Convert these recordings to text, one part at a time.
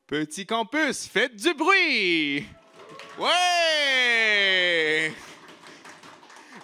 Petit campus, faites du bruit! Ouais!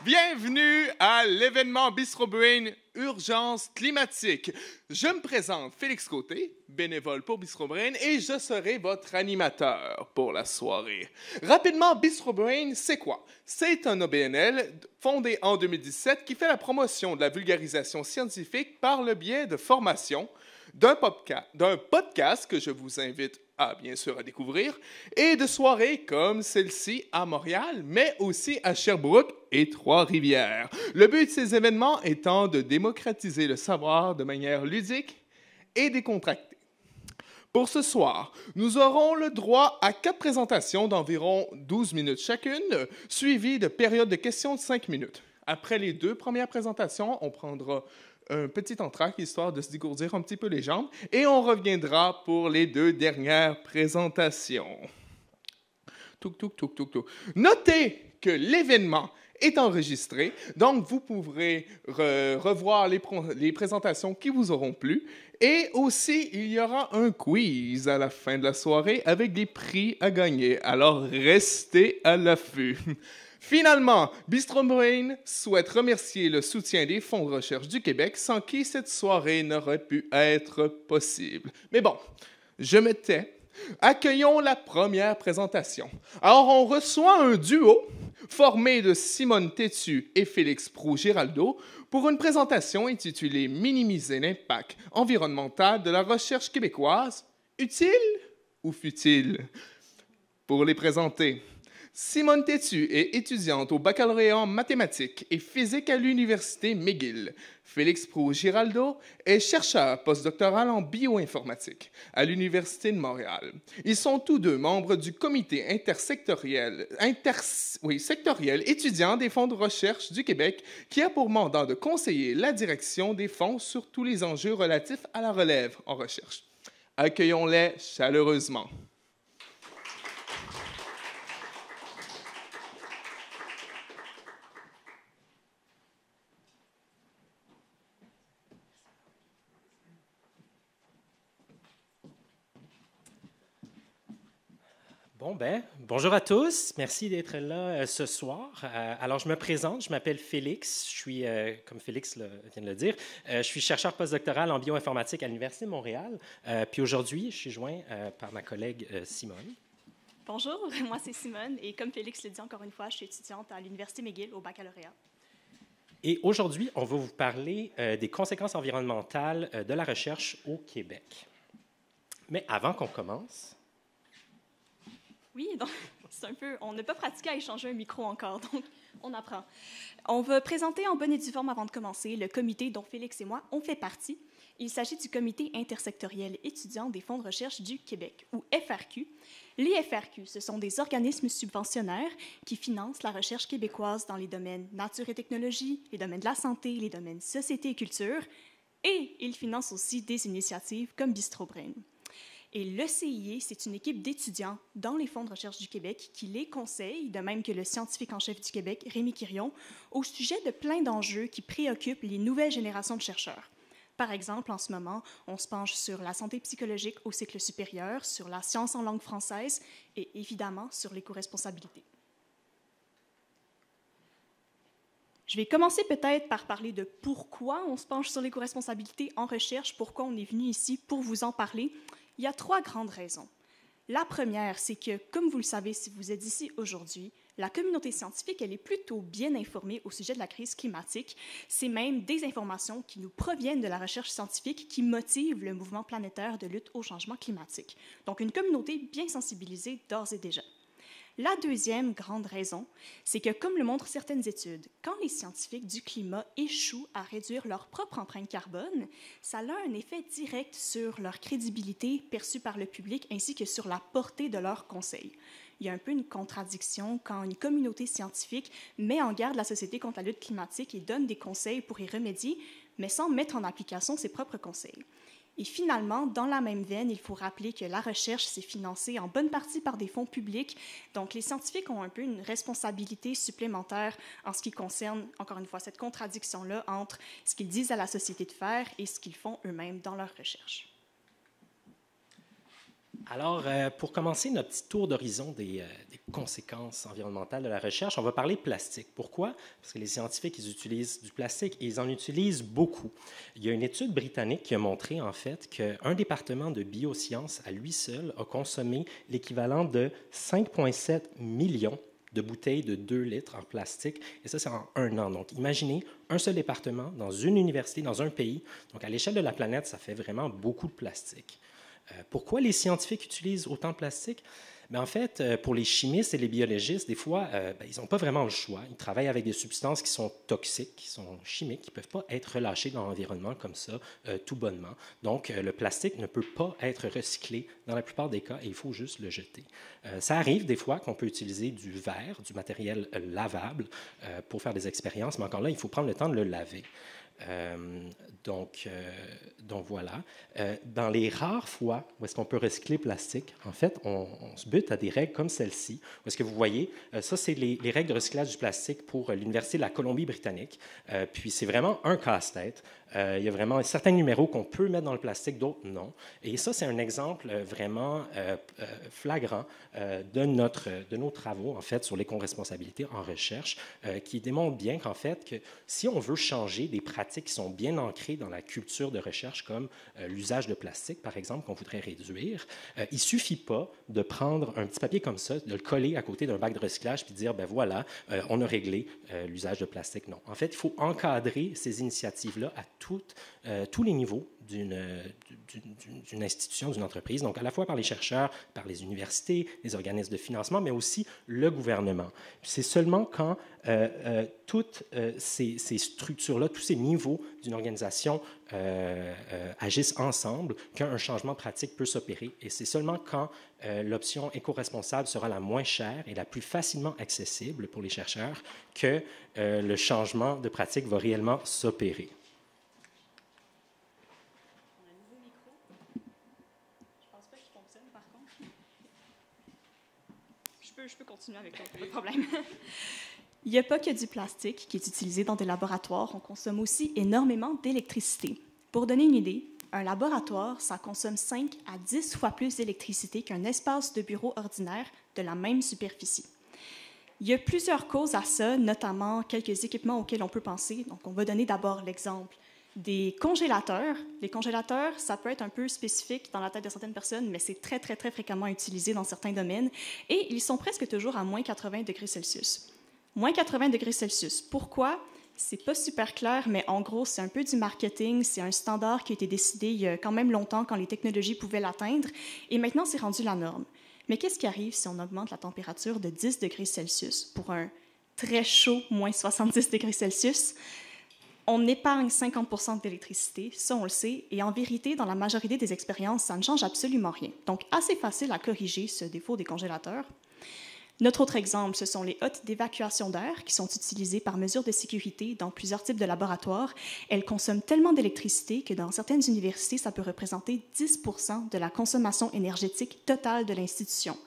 Bienvenue à l'événement Bistro Brain Urgence climatique. Je me présente Félix Côté, bénévole pour Bistro Brain, et je serai votre animateur pour la soirée. Rapidement, Bistro Brain, c'est quoi? C'est un OBNL fondé en 2017 qui fait la promotion de la vulgarisation scientifique par le biais de formation, d'un podcast que je vous invite bien sûr à découvrir, et de soirées comme celle-ci à Montréal, mais aussi à Sherbrooke et Trois-Rivières. Le but de ces événements étant de démocratiser le savoir de manière ludique et décontractée. Pour ce soir, nous aurons le droit à 4 présentations d'environ 12 minutes chacune, suivies de périodes de questions de 5 minutes. Après les 2 premières présentations, on prendra un petit entracte, histoire de se dégourdir un petit peu les jambes, et on reviendra pour les 2 dernières présentations. Notez que l'événement est enregistré, donc vous pourrez revoir les présentations qui vous auront plu, et aussi il y aura un quiz à la fin de la soirée avec des prix à gagner, alors restez à l'affût. Finalement, Bistro Brain souhaite remercier le soutien des fonds de recherche du Québec, sans qui cette soirée n'aurait pu être possible. Mais bon, je me tais. Accueillons la première présentation. Alors, on reçoit un duo formé de Simone Tétu et Félix Proulx-Giraldo pour une présentation intitulée « Minimiser l'impact environnemental de la recherche québécoise, utile ou futile ?» Pour les présenter, Simone Tétu est étudiante au baccalauréat en mathématiques et physique à l'Université McGill. Félix Proulx-Giraldo est chercheur postdoctoral en bioinformatique à l'Université de Montréal. Ils sont tous deux membres du comité sectoriel étudiant des fonds de recherche du Québec qui a pour mandat de conseiller la direction des fonds sur tous les enjeux relatifs à la relève en recherche. Accueillons-les chaleureusement. Bonjour à tous. Merci d'être là ce soir. Alors, je me présente. Je m'appelle Félix. Je suis, comme Félix vient de le dire, je suis chercheur postdoctoral en bioinformatique à l'Université de Montréal. Puis aujourd'hui, je suis joint par ma collègue Simone. Bonjour, moi c'est Simone et comme Félix le dit encore une fois, je suis étudiante à l'Université McGill au baccalauréat. Et aujourd'hui, on va vous parler des conséquences environnementales de la recherche au Québec. Mais avant qu'on commence... Oui, donc c'est un peu... On n'a pas pratiqué à échanger un micro encore, donc on apprend. On va présenter en bonne et due forme avant de commencer le comité dont Félix et moi on fait partie. Il s'agit du Comité intersectoriel étudiant des fonds de recherche du Québec, ou FRQ. Les FRQ, ce sont des organismes subventionnaires qui financent la recherche québécoise dans les domaines nature et technologie, les domaines de la santé, les domaines société et culture, et ils financent aussi des initiatives comme Bistro Brain. Et l'ECIE, c'est une équipe d'étudiants dans les fonds de recherche du Québec qui les conseille, de même que le scientifique en chef du Québec, Rémi Quirion, au sujet de plein d'enjeux qui préoccupent les nouvelles générations de chercheurs. Par exemple, en ce moment, on se penche sur la santé psychologique au cycle supérieur, sur la science en langue française et évidemment sur l'éco-responsabilité. Je vais commencer peut-être par parler de pourquoi on se penche sur l'éco-responsabilité en recherche, pourquoi on est venu ici pour vous en parler. Il y a 3 grandes raisons. La première, c'est que, comme vous le savez si vous êtes ici aujourd'hui, la communauté scientifique, elle est plutôt bien informée au sujet de la crise climatique. C'est même des informations qui nous proviennent de la recherche scientifique qui motivent le mouvement planétaire de lutte au changement climatique. Donc, une communauté bien sensibilisée d'ores et déjà. La deuxième grande raison, c'est que, comme le montrent certaines études, quand les scientifiques du climat échouent à réduire leur propre empreinte carbone, ça a un effet direct sur leur crédibilité perçue par le public ainsi que sur la portée de leurs conseils. Il y a un peu une contradiction quand une communauté scientifique met en garde la société contre la lutte climatique et donne des conseils pour y remédier, mais sans mettre en application ses propres conseils. Et finalement, dans la même veine, il faut rappeler que la recherche, c'est financé en bonne partie par des fonds publics. Donc, les scientifiques ont un peu une responsabilité supplémentaire en ce qui concerne, encore une fois, cette contradiction-là entre ce qu'ils disent à la société de faire et ce qu'ils font eux-mêmes dans leur recherche. Alors, pour commencer notre petit tour d'horizon des conséquences environnementales de la recherche, on va parler plastique. Pourquoi? Parce que les scientifiques, ils utilisent du plastique et ils en utilisent beaucoup. Il y a une étude britannique qui a montré, en fait, qu'un département de biosciences, à lui seul, a consommé l'équivalent de 5,7 millions de bouteilles de 2 litres en plastique, et ça, c'est en 1 an. Donc, imaginez un seul département dans une université, dans un pays. Donc, à l'échelle de la planète, ça fait vraiment beaucoup de plastique. Pourquoi les scientifiques utilisent autant de plastique? Mais en fait, pour les chimistes et les biologistes, des fois, ils n'ont pas vraiment le choix. Ils travaillent avec des substances qui sont toxiques, qui sont chimiques, qui ne peuvent pas être relâchées dans l'environnement comme ça, tout bonnement. Donc, le plastique ne peut pas être recyclé dans la plupart des cas et il faut juste le jeter. Ça arrive des fois qu'on peut utiliser du verre, du matériel lavable pour faire des expériences, mais encore là, il faut prendre le temps de le laver. Donc voilà. Dans les rares fois où est-ce qu'on peut recycler plastique, en fait, on se bute à des règles comme celle-ci. Où est-ce que vous voyez, ça, c'est les règles de recyclage du plastique pour l'Université de la Colombie-Britannique. Puis c'est vraiment un casse-tête. Il y a vraiment certains numéros qu'on peut mettre dans le plastique, d'autres non. Et ça, c'est un exemple vraiment flagrant de nos travaux, en fait, sur l'éco-responsabilité en recherche, qui démontre bien qu'en fait, que si on veut changer des pratiques qui sont bien ancrées dans la culture de recherche, comme l'usage de plastique, par exemple, qu'on voudrait réduire, il ne suffit pas de prendre un petit papier comme ça, de le coller à côté d'un bac de recyclage, puis de dire, ben voilà, on a réglé l'usage de plastique. Non. En fait, il faut encadrer ces initiatives-là à tous les niveaux d'une institution, d'une entreprise, donc à la fois par les chercheurs, par les universités, les organismes de financement, mais aussi le gouvernement. C'est seulement quand toutes ces structures-là, tous ces niveaux d'une organisation agissent ensemble qu'un changement pratique peut s'opérer. Et c'est seulement quand l'option éco-responsable sera la moins chère et la plus facilement accessible pour les chercheurs que le changement de pratique va réellement s'opérer. Je peux continuer avec toi, pas de problème. Il n'y a pas que du plastique qui est utilisé dans des laboratoires, on consomme aussi énormément d'électricité. Pour donner une idée, un laboratoire, ça consomme 5 à 10 fois plus d'électricité qu'un espace de bureau ordinaire de la même superficie. Il y a plusieurs causes à ça, notamment quelques équipements auxquels on peut penser. Donc, on va donner d'abord l'exemple des congélateurs. Les congélateurs, ça peut être un peu spécifique dans la tête de certaines personnes, mais c'est très, très, très fréquemment utilisé dans certains domaines. Et ils sont presque toujours à moins 80 degrés Celsius. Moins 80 degrés Celsius. Pourquoi? C'est pas super clair, mais en gros, c'est un peu du marketing. C'est un standard qui a été décidé il y a quand même longtemps, quand les technologies pouvaient l'atteindre. Et maintenant, c'est rendu la norme. Mais qu'est-ce qui arrive si on augmente la température de 10 degrés Celsius pour un très chaud, moins 70 degrés Celsius? On épargne 50 % d'électricité, ça on le sait, et en vérité, dans la majorité des expériences, ça ne change absolument rien. Donc, assez facile à corriger ce défaut des congélateurs. Notre autre exemple, ce sont les hottes d'évacuation d'air qui sont utilisées par mesure de sécurité dans plusieurs types de laboratoires. Elles consomment tellement d'électricité que dans certaines universités, ça peut représenter 10 % de la consommation énergétique totale de l'institution.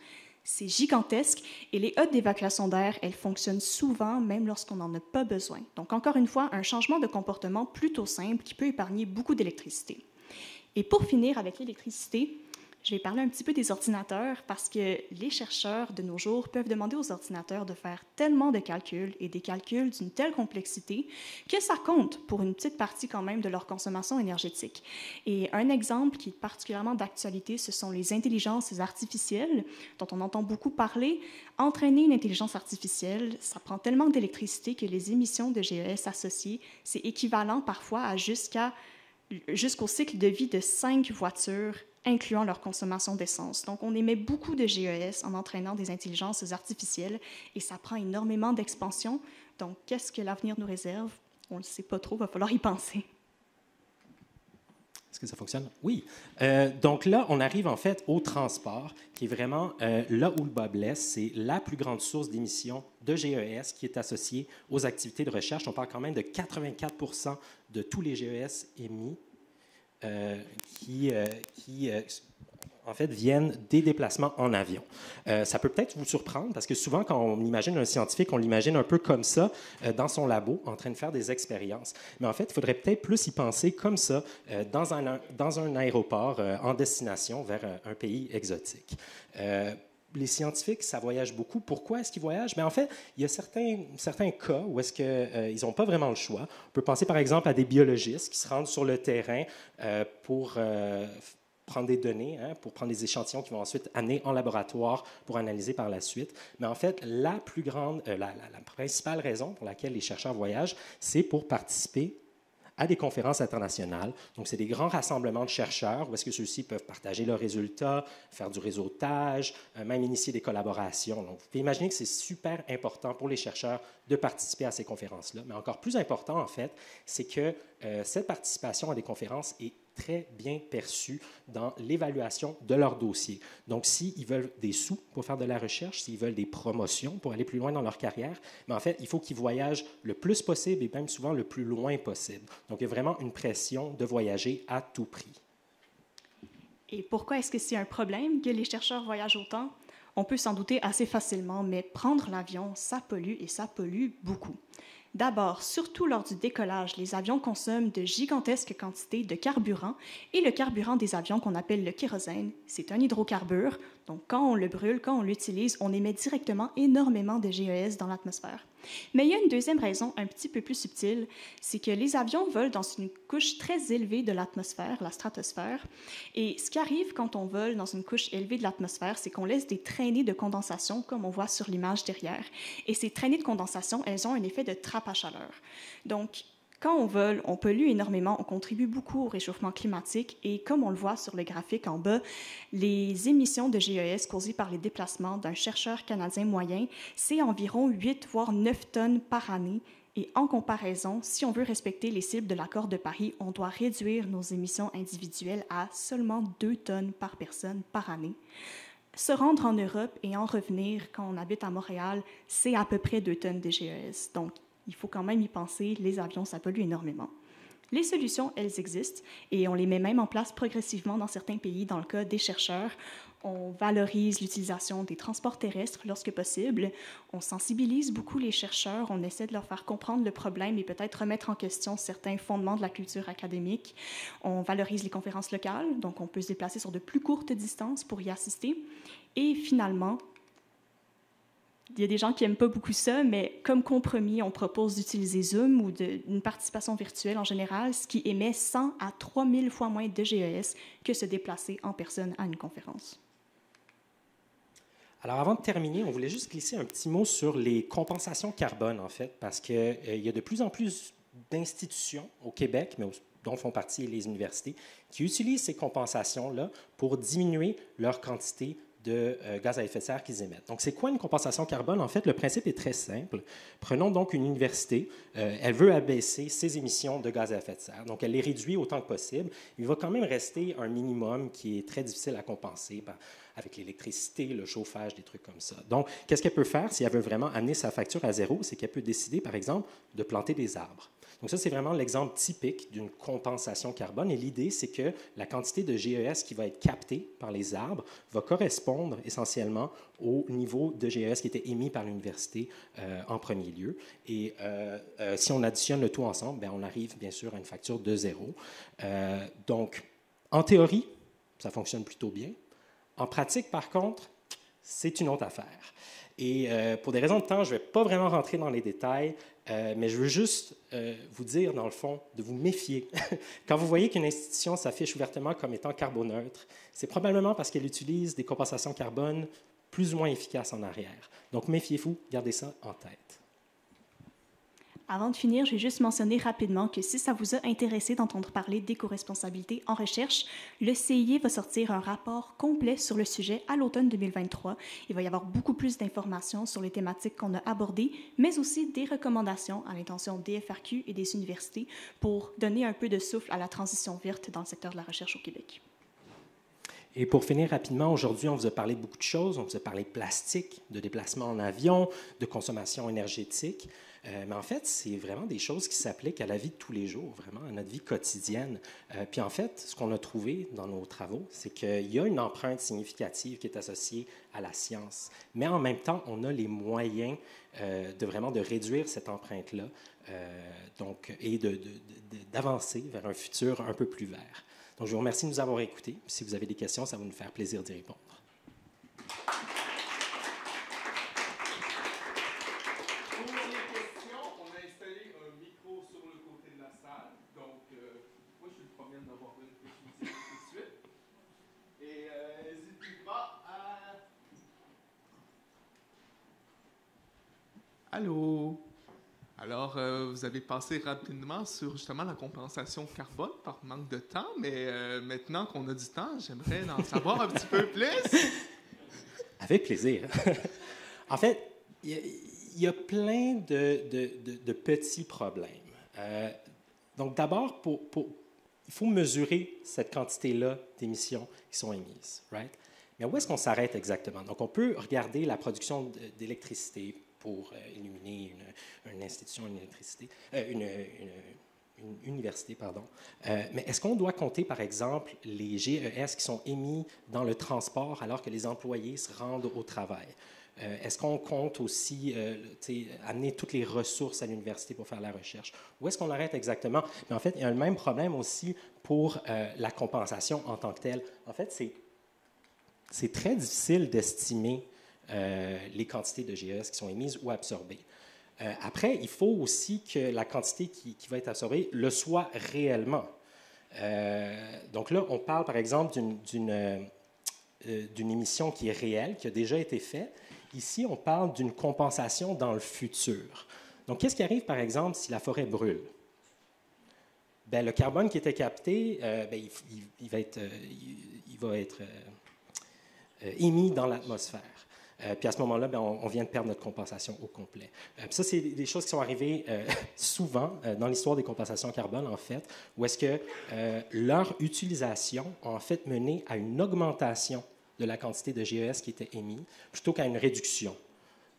C'est gigantesque et les hottes d'évacuation d'air, elles fonctionnent souvent même lorsqu'on n'en a pas besoin. Donc encore une fois, un changement de comportement plutôt simple qui peut épargner beaucoup d'électricité. Et pour finir avec l'électricité, je vais parler un petit peu des ordinateurs parce que les chercheurs de nos jours peuvent demander aux ordinateurs de faire tellement de calculs et des calculs d'une telle complexité que ça compte pour une petite partie quand même de leur consommation énergétique. Et un exemple qui est particulièrement d'actualité, ce sont les intelligences artificielles dont on entend beaucoup parler. Entraîner une intelligence artificielle, ça prend tellement d'électricité que les émissions de GES associées, c'est équivalent parfois à jusqu'au cycle de vie de 5 voitures incluant leur consommation d'essence. Donc, on émet beaucoup de GES en entraînant des intelligences artificielles et ça prend énormément d'expansion. Donc, qu'est-ce que l'avenir nous réserve? On ne le sait pas trop, il va falloir y penser. Est-ce que ça fonctionne? Oui. Donc là, on arrive en fait au transport, qui est vraiment là où le bas blesse. C'est la plus grande source d'émissions de GES qui est associée aux activités de recherche. On parle quand même de 84 % de tous les GES émis en fait, viennent des déplacements en avion. Ça peut peut-être vous surprendre parce que souvent, quand on imagine un scientifique, on l'imagine un peu comme ça, dans son labo, en train de faire des expériences. Mais en fait, il faudrait peut-être plus y penser comme ça, dans un aéroport en destination vers un pays exotique. Les scientifiques, ça voyage beaucoup. Pourquoi est-ce qu'ils voyagent? Bien, en fait, il y a certains cas où est-ce qu'ils n'ont pas vraiment le choix. On peut penser, par exemple, à des biologistes qui se rendent sur le terrain pour prendre des données, pour prendre des échantillons qui vont ensuite amener en laboratoire pour analyser par la suite. Mais en fait, la principale raison pour laquelle les chercheurs voyagent, c'est pour participer à des conférences internationales. Donc, c'est des grands rassemblements de chercheurs où est-ce que ceux-ci peuvent partager leurs résultats, faire du réseautage, même initier des collaborations. Donc, vous pouvez imaginer que c'est super important pour les chercheurs de participer à ces conférences-là. Mais encore plus important, en fait, c'est que cette participation à des conférences est très bien perçue dans l'évaluation de leur dossier. Donc, s'ils veulent des sous pour faire de la recherche, s'ils veulent des promotions pour aller plus loin dans leur carrière, mais en fait, il faut qu'ils voyagent le plus possible et même souvent le plus loin possible. Donc, il y a vraiment une pression de voyager à tout prix. Et pourquoi est-ce que c'est un problème que les chercheurs voyagent autant? On peut s'en douter assez facilement, mais prendre l'avion, ça pollue et ça pollue beaucoup. D'abord, surtout lors du décollage, les avions consomment de gigantesques quantités de carburant et le carburant des avions qu'on appelle le kérosène, c'est un hydrocarbure. Donc, quand on le brûle, quand on l'utilise, on émet directement énormément de GES dans l'atmosphère. Mais il y a une deuxième raison un petit peu plus subtile, c'est que les avions volent dans une couche très élevée de l'atmosphère, la stratosphère. Et ce qui arrive quand on vole dans une couche élevée de l'atmosphère, c'est qu'on laisse des traînées de condensation, comme on voit sur l'image derrière. Et ces traînées de condensation, elles ont un effet de trappe à chaleur. Donc, quand on vole, on pollue énormément, on contribue beaucoup au réchauffement climatique et comme on le voit sur le graphique en bas, les émissions de GES causées par les déplacements d'un chercheur canadien moyen, c'est environ 8 voire 9 tonnes par année. Et en comparaison, si on veut respecter les cibles de l'accord de Paris, on doit réduire nos émissions individuelles à seulement 2 tonnes par personne par année. Se rendre en Europe et en revenir quand on habite à Montréal, c'est à peu près 2 tonnes de GES. Donc, il faut quand même y penser, les avions, ça pollue énormément. Les solutions, elles existent et on les met même en place progressivement dans certains pays. Dans le cas des chercheurs, on valorise l'utilisation des transports terrestres lorsque possible. On sensibilise beaucoup les chercheurs, on essaie de leur faire comprendre le problème et peut-être remettre en question certains fondements de la culture académique. On valorise les conférences locales, donc on peut se déplacer sur de plus courtes distances pour y assister. Et finalement, il y a des gens qui n'aiment pas beaucoup ça, mais comme compromis, on propose d'utiliser Zoom ou une participation virtuelle en général, ce qui émet 100 à 3000 fois moins de GES que se déplacer en personne à une conférence. Alors, avant de terminer, on voulait juste glisser un petit mot sur les compensations carbone, en fait, parce qu'il y a de plus en plus d'institutions au Québec, mais dont font partie les universités, qui utilisent ces compensations-là pour diminuer leur quantité de gaz à effet de serre qu'ils émettent. Donc, c'est quoi une compensation carbone? En fait, le principe est très simple. Prenons donc une université, elle veut abaisser ses émissions de gaz à effet de serre, donc elle les réduit autant que possible. Il va quand même rester un minimum qui est très difficile à compenser avec l'électricité, le chauffage, des trucs comme ça. Donc, qu'est-ce qu'elle peut faire si elle veut vraiment amener sa facture à zéro? C'est qu'elle peut décider, par exemple, de planter des arbres. Donc ça, c'est vraiment l'exemple typique d'une compensation carbone. Et l'idée, c'est que la quantité de GES qui va être captée par les arbres va correspondre essentiellement au niveau de GES qui était émis par l'université en premier lieu. Et si on additionne le tout ensemble, bien, on arrive bien sûr à une facture de zéro. Donc, en théorie, ça fonctionne plutôt bien. En pratique, par contre, c'est une autre affaire. Et pour des raisons de temps, je ne vais pas vraiment rentrer dans les détails, mais je veux juste vous dire, dans le fond, de vous méfier. Quand vous voyez qu'une institution s'affiche ouvertement comme étant carboneutre, c'est probablement parce qu'elle utilise des compensations carbone plus ou moins efficaces en arrière. Donc, méfiez-vous, gardez ça en tête. Avant de finir, je vais juste mentionner rapidement que si ça vous a intéressé d'entendre parler d'éco-responsabilité en recherche, le CIE va sortir un rapport complet sur le sujet à l'automne 2023. Il va y avoir beaucoup plus d'informations sur les thématiques qu'on a abordées, mais aussi des recommandations à l'intention des FRQ et des universités pour donner un peu de souffle à la transition verte dans le secteur de la recherche au Québec. Et pour finir rapidement, aujourd'hui, on vous a parlé de beaucoup de choses. On vous a parlé de plastique, de déplacement en avion, de consommation énergétique. Mais en fait, c'est vraiment des choses qui s'appliquent à la vie de tous les jours, vraiment à notre vie quotidienne. Puis en fait, ce qu'on a trouvé dans nos travaux, c'est qu'il y a une empreinte significative qui est associée à la science. Mais en même temps, on a les moyens de réduire cette empreinte-là et d'avancer vers un futur un peu plus vert. Donc, je vous remercie de nous avoir écoutés. Si vous avez des questions, ça va nous faire plaisir d'y répondre. Allô? Alors, vous avez passé rapidement sur justement la compensation carbone par manque de temps, mais maintenant qu'on a du temps, j'aimerais en savoir un petit peu plus. Avec plaisir. En fait, il y a plein de petits problèmes. Donc d'abord, il faut mesurer cette quantité-là d'émissions qui sont émises, right? Mais où est-ce qu'on s'arrête exactement? Donc on peut regarder la production d'électricité pour illuminer une institution, une université, pardon. Mais est-ce qu'on doit compter, par exemple, les GES qui sont émis dans le transport alors que les employés se rendent au travail? Est-ce qu'on compte aussi amener toutes les ressources à l'université pour faire la recherche? Où est-ce qu'on arrête exactement? Mais en fait, il y a le même problème aussi pour la compensation en tant que telle. En fait, c'est très difficile d'estimer les quantités de GES qui sont émises ou absorbées. Après, il faut aussi que la quantité qui va être absorbée le soit réellement. Donc là, on parle par exemple d'une émission qui est réelle, qui a déjà été faite. Ici, on parle d'une compensation dans le futur. Donc, qu'est-ce qui arrive par exemple si la forêt brûle? Bien, le carbone qui était capté, il va être émis dans l'atmosphère. Puis à ce moment-là, on vient de perdre notre compensation au complet. Ça, c'est des choses qui sont arrivées souvent dans l'histoire des compensations carbone, en fait, où est-ce que leur utilisation a en fait mené à une augmentation de la quantité de GES qui était émise, plutôt qu'à une réduction.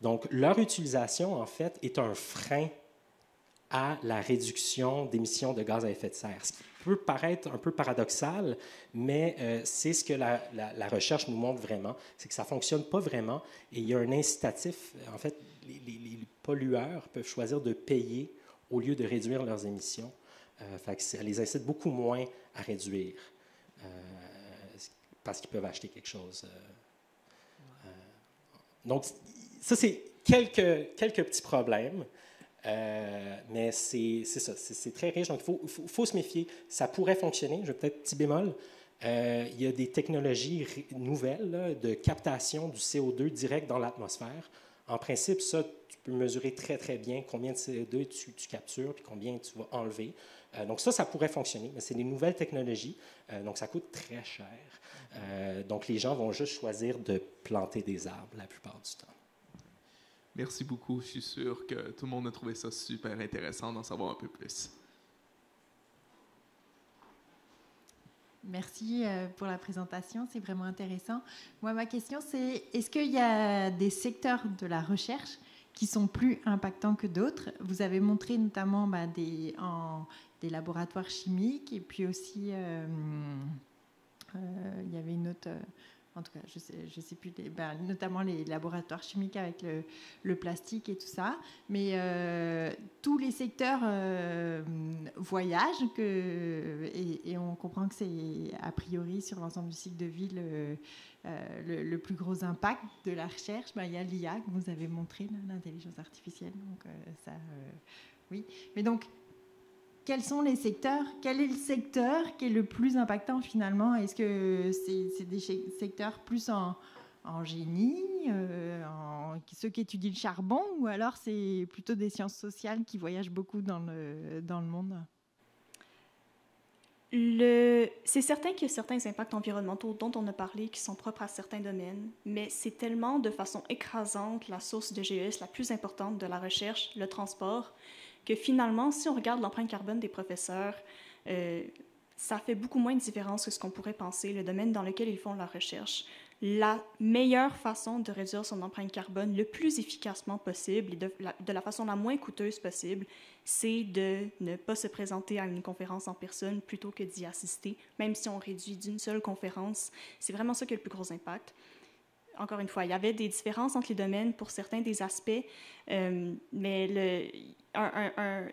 Donc, leur utilisation, en fait, est un frein à la réduction d'émissions de gaz à effet de serre. Ce qui peut paraître un peu paradoxal, mais c'est ce que la recherche nous montre vraiment, c'est que ça ne fonctionne pas vraiment et il y a un incitatif. En fait, les pollueurs peuvent choisir de payer au lieu de réduire leurs émissions. Fait que ça les incite beaucoup moins à réduire parce qu'ils peuvent acheter quelque chose. Donc, ça, c'est quelques petits problèmes. Mais c'est ça, c'est très riche, donc il faut se méfier. Ça pourrait fonctionner, je vais peut-être petit bémol. Il y a des technologies nouvelles là, de captation du CO2 direct dans l'atmosphère. En principe, ça, tu peux mesurer très, très bien combien de CO2 tu captures puis combien tu vas enlever. Donc ça pourrait fonctionner, mais c'est des nouvelles technologies, donc ça coûte très cher. Donc les gens vont juste choisir de planter des arbres la plupart du temps. Merci beaucoup. Je suis sûr que tout le monde a trouvé ça super intéressant d'en savoir un peu plus. Merci pour la présentation, c'est vraiment intéressant. Moi, ma question, c'est est-ce qu'il y a des secteurs de la recherche qui sont plus impactants que d'autres? Vous avez montré notamment des laboratoires chimiques et puis aussi, il y avait une autre... En tout cas, je sais plus, notamment les laboratoires chimiques avec le plastique et tout ça. Mais tous les secteurs voyagent et on comprend que c'est a priori sur l'ensemble du cycle de vie le plus gros impact de la recherche. Il y a l'IA que vous avez montré, l'intelligence artificielle. Donc oui. Mais donc, quels sont les secteurs? Quel est le secteur qui est le plus impactant finalement? Est-ce que c'est des secteurs plus en génie, ceux qui étudient le charbon, ou alors c'est plutôt des sciences sociales qui voyagent beaucoup dans le monde? C'est certain qu'il y a certains impacts environnementaux dont on a parlé qui sont propres à certains domaines, mais c'est tellement de façon écrasante la source de GES la plus importante de la recherche, le transport, que finalement, si on regarde l'empreinte carbone des professeurs, ça fait beaucoup moins de différence que ce qu'on pourrait penser, le domaine dans lequel ils font leur recherche. la meilleure façon de réduire son empreinte carbone le plus efficacement possible et de la façon la moins coûteuse possible, c'est de ne pas se présenter à une conférence en personne plutôt que d'y assister, même si on réduit d'une seule conférence. C'est vraiment ça qui a le plus gros impact. Encore une fois, il y avait des différences entre les domaines pour certains des aspects, mais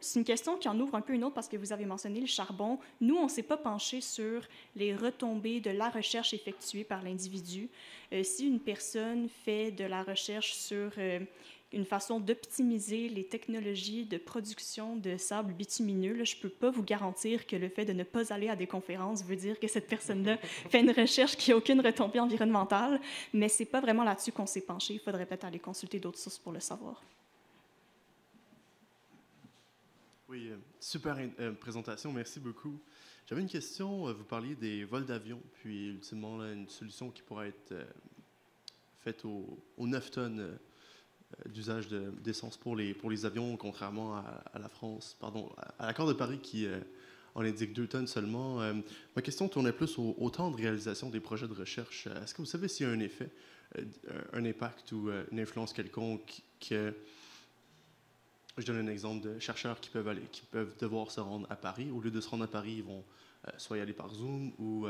c'est une question qui en ouvre un peu une autre parce que vous avez mentionné le charbon. Nous, on ne s'est pas penché sur les retombées de la recherche effectuée par l'individu. Si une personne fait de la recherche sur une façon d'optimiser les technologies de production de sable bitumineux, là, je ne peux pas vous garantir que le fait de ne pas aller à des conférences veut dire que cette personne-là fait une recherche qui n'a aucune retombée environnementale, mais ce n'est pas vraiment là-dessus qu'on s'est penché. Il faudrait peut-être aller consulter d'autres sources pour le savoir. Oui, super présentation, merci beaucoup. J'avais une question, vous parliez des vols d'avion, puis ultimement là, une solution qui pourrait être faite aux 9 tonnes d'usage d'essence pour les avions, contrairement à la France, pardon, à l'accord de Paris qui en indique 2 tonnes seulement. Ma question tournait plus au temps de réalisation des projets de recherche. Est-ce que vous savez s'il y a un effet, un impact ou une influence quelconque que... Je donne un exemple de chercheurs qui peuvent devoir se rendre à Paris. Au lieu de se rendre à Paris, ils vont soit y aller par Zoom ou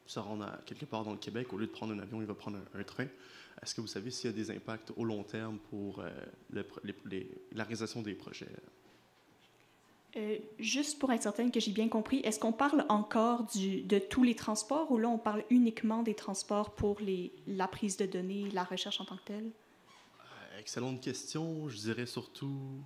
se rendre quelque part dans le Québec. Au lieu de prendre un avion, ils vont prendre un train. Est-ce que vous savez s'il y a des impacts au long terme pour la réalisation des projets? Juste pour être certaine que j'ai bien compris, est-ce qu'on parle encore de tous les transports ou là on parle uniquement des transports pour la prise de données, la recherche en tant que telle? Excellente question. Je dirais surtout...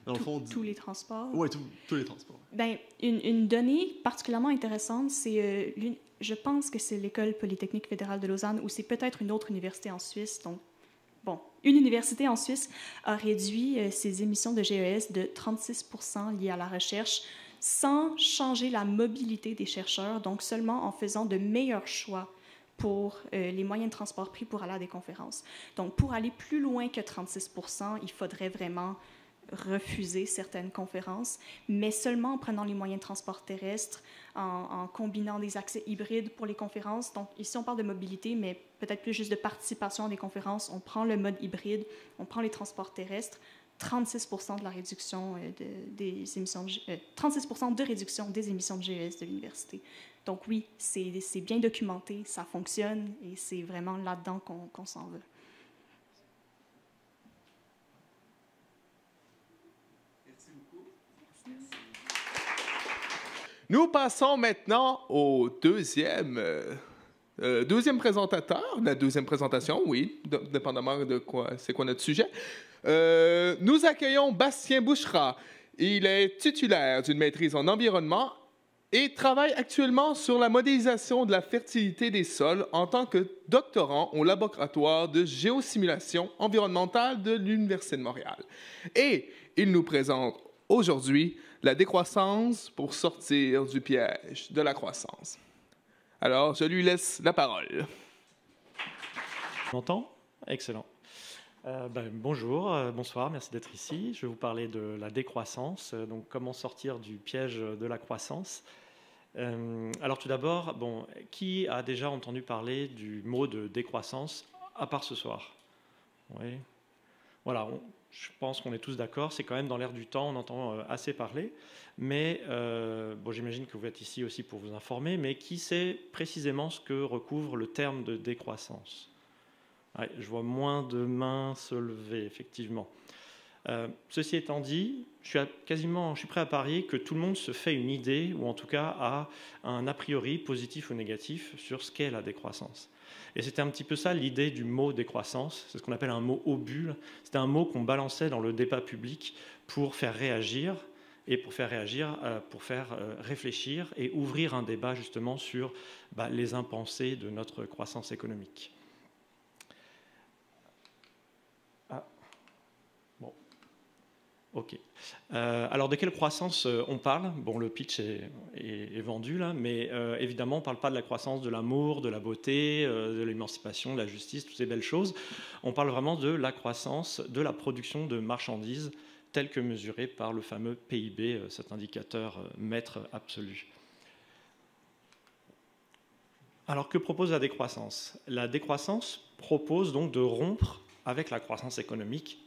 Dans le fond, tous les transports? Oui, tous les transports. Bien, une donnée particulièrement intéressante, c'est, je pense que c'est l'École polytechnique fédérale de Lausanne ou c'est peut-être une autre université en Suisse. Donc, bon, une université en Suisse a réduit ses émissions de GES de 36 % liées à la recherche sans changer la mobilité des chercheurs, donc seulement en faisant de meilleurs choix pour les moyens de transport pris pour aller à des conférences. Donc, pour aller plus loin que 36 %, il faudrait vraiment refuser certaines conférences, mais seulement en prenant les moyens de transport terrestre, en combinant des accès hybrides pour les conférences. Donc, ici, on parle de mobilité, mais peut-être plus juste de participation à des conférences. On prend le mode hybride, on prend les transports terrestres, 36 % de la réduction des émissions, 36 % de réduction des émissions de GES de l'université. Donc oui, c'est bien documenté, ça fonctionne et c'est vraiment là-dedans qu'on s'en veut. Merci beaucoup. Nous passons maintenant au deuxième présentateur, la deuxième présentation, oui, dépendamment de c'est quoi notre sujet. Nous accueillons Bastien Bouchra. Il est titulaire d'une maîtrise en environnement et travaille actuellement sur la modélisation de la fertilité des sols en tant que doctorant au laboratoire de géosimulation environnementale de l'Université de Montréal. Et il nous présente aujourd'hui la décroissance pour sortir du piège de la croissance. Alors, je lui laisse la parole. On m'entend? Excellent. Bonjour, bonsoir, merci d'être ici. Je vais vous parler de la décroissance, donc comment sortir du piège de la croissance. Alors tout d'abord, qui a déjà entendu parler du mot de décroissance, à part ce soir? Oui. Voilà, je pense qu'on est tous d'accord, c'est quand même dans l'air du temps, on entend assez parler, mais j'imagine que vous êtes ici aussi pour vous informer, mais qui sait précisément ce que recouvre le terme de décroissance? Ouais, je vois moins de mains se lever, effectivement. Ceci étant dit, je suis prêt à parier que tout le monde se fait une idée, ou en tout cas a un a priori positif ou négatif sur ce qu'est la décroissance. Et c'était un petit peu ça l'idée du mot décroissance, c'est ce qu'on appelle un mot obus. C'était un mot qu'on balançait dans le débat public pour faire réagir, et pour faire réfléchir et ouvrir un débat justement sur les impensés de notre croissance économique. Ok. Alors, de quelle croissance on parle? Bon, le pitch est vendu là, mais évidemment, on ne parle pas de la croissance de l'amour, de la beauté, de l'émancipation, de la justice, toutes ces belles choses. On parle vraiment de la croissance de la production de marchandises telle que mesurée par le fameux PIB, cet indicateur maître absolu. Alors, que propose la décroissance? La décroissance propose donc de rompre avec la croissance économique,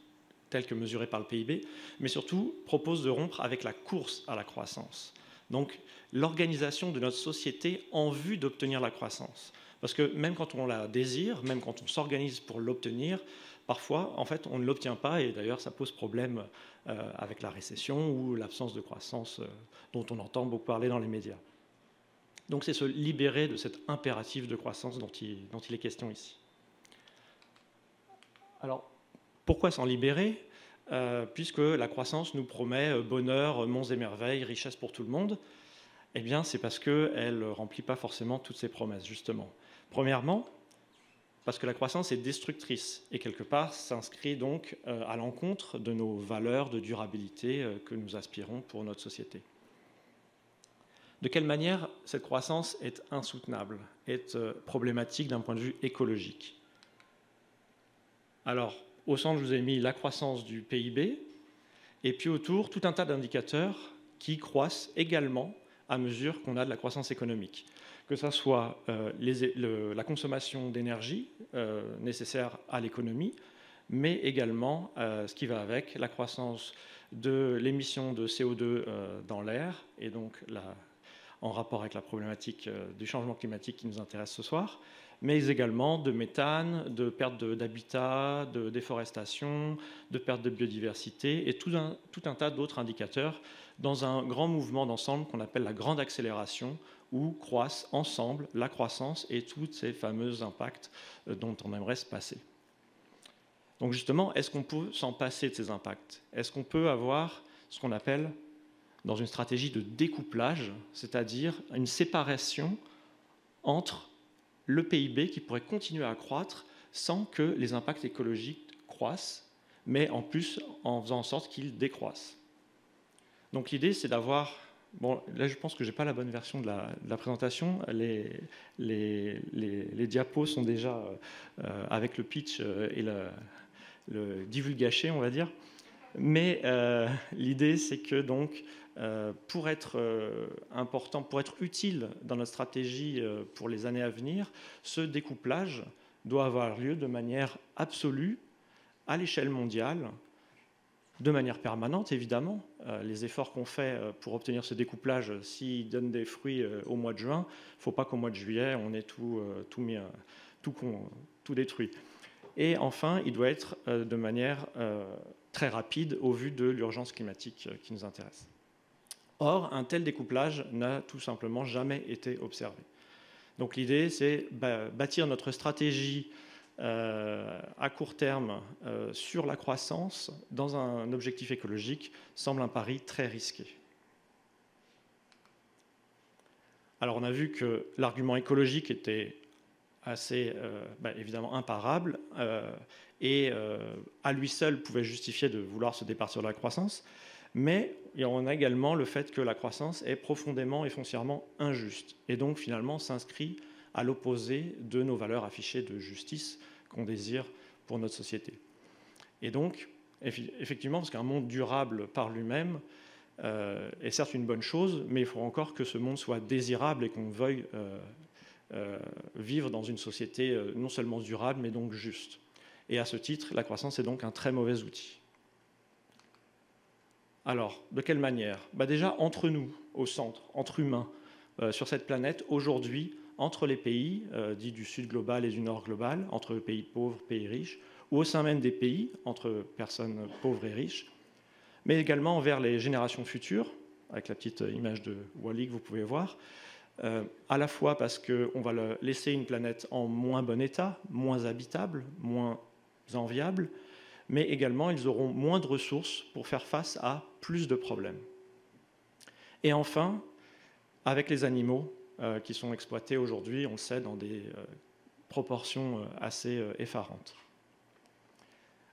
telle que mesurée par le PIB, mais surtout propose de rompre avec la course à la croissance. Donc, l'organisation de notre société en vue d'obtenir la croissance. Parce que même quand on la désire, même quand on s'organise pour l'obtenir, parfois, en fait, on ne l'obtient pas, et d'ailleurs, ça pose problème avec la récession ou l'absence de croissance dont on entend beaucoup parler dans les médias. Donc, c'est se libérer de cet impératif de croissance dont il est question ici. Alors, pourquoi s'en libérer? Puisque la croissance nous promet bonheur, monts et merveilles, richesse pour tout le monde. Eh bien, c'est parce qu'elle ne remplit pas forcément toutes ses promesses, justement. Premièrement, parce que la croissance est destructrice et quelque part s'inscrit donc à l'encontre de nos valeurs de durabilité que nous aspirons pour notre société. De quelle manière cette croissance est insoutenable, est problématique d'un point de vue écologique? Alors, au centre, je vous ai mis la croissance du PIB, et puis autour, tout un tas d'indicateurs qui croissent également à mesure qu'on a de la croissance économique. Que ce soit la consommation d'énergie nécessaire à l'économie, mais également ce qui va avec, la croissance de l'émission de CO2 dans l'air, et donc en rapport avec la problématique du changement climatique qui nous intéresse ce soir, mais également de méthane, de perte d'habitat, de déforestation, de perte de biodiversité, et tout un tas d'autres indicateurs dans un grand mouvement d'ensemble qu'on appelle la grande accélération, où croissent ensemble la croissance et tous ces fameux impacts dont on aimerait se passer. Donc justement, est-ce qu'on peut s'en passer de ces impacts? Est-ce qu'on peut avoir ce qu'on appelle, dans une stratégie de découplage, c'est-à-dire une séparation entre le PIB qui pourrait continuer à croître sans que les impacts écologiques croissent, mais en plus en faisant en sorte qu'ils décroissent? Donc l'idée, c'est d'avoir... Bon, là, je pense que je n'ai pas la bonne version de la présentation. Les diapos sont déjà avec le pitch et le divulgaché, on va dire. Mais l'idée, c'est que donc, pour être important, pour être utile dans notre stratégie pour les années à venir, ce découplage doit avoir lieu de manière absolue, à l'échelle mondiale, de manière permanente, évidemment. Les efforts qu'on fait pour obtenir ce découplage, s'ils donnent des fruits au mois de juin, il ne faut pas qu'au mois de juillet, on ait tout détruit. Et enfin, il doit être de manière très rapide au vu de l'urgence climatique qui nous intéresse. Or, un tel découplage n'a tout simplement jamais été observé. Donc l'idée, c'est bâtir notre stratégie à court terme sur la croissance dans un objectif écologique semble un pari très risqué. Alors on a vu que l'argument écologique était assez évidemment imparable et à lui seul pouvait justifier de vouloir se départir de la croissance, mais on a également le fait que la croissance est profondément et foncièrement injuste et donc finalement s'inscrit à l'opposé de nos valeurs affichées de justice qu'on désire pour notre société. Et donc, effectivement, parce qu'un monde durable par lui-même est certes une bonne chose, mais il faut encore que ce monde soit désirable et qu'on veuille vivre dans une société non seulement durable, mais donc juste. Et à ce titre, la croissance est donc un très mauvais outil. Alors, de quelle manière? Déjà, entre nous, au centre, entre humains, sur cette planète, aujourd'hui, entre les pays dits du Sud global et du Nord global, entre pays pauvres, pays riches, ou au sein même des pays, entre personnes pauvres et riches, mais également envers les générations futures, avec la petite image de Wall-E que vous pouvez voir, à la fois parce qu'on va laisser une planète en moins bon état, moins habitable, moins enviable, mais également ils auront moins de ressources pour faire face à plus de problèmes. Et enfin, avec les animaux qui sont exploités aujourd'hui, on le sait, dans des proportions assez effarantes.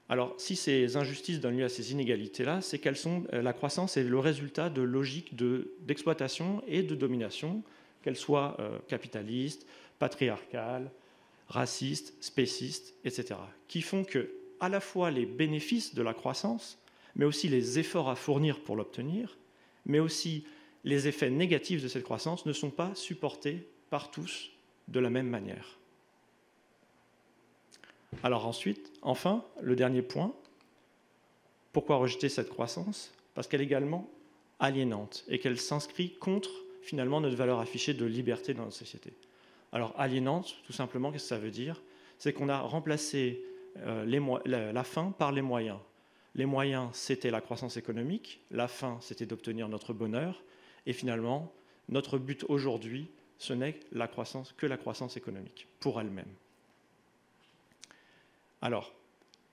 Alors, si ces injustices donnent lieu à ces inégalités-là, c'est qu'elles sont la croissance est le résultat de logiques d'exploitation et de domination, qu'elles soient capitalistes, patriarcales, racistes, spécistes, etc., qui font que à la fois les bénéfices de la croissance, mais aussi les efforts à fournir pour l'obtenir, mais aussi les effets négatifs de cette croissance ne sont pas supportés par tous de la même manière. Alors ensuite, enfin, le dernier point, pourquoi rejeter cette croissance? Parce qu'elle est également aliénante et qu'elle s'inscrit contre, finalement, notre valeur affichée de liberté dans notre société. Alors, aliénante, tout simplement, qu'est-ce que ça veut dire? C'est qu'on a remplacé la fin par les moyens. Les moyens, c'était la croissance économique, la fin, c'était d'obtenir notre bonheur, et finalement, notre but aujourd'hui, ce n'est que la croissance économique, pour elle-même. Alors,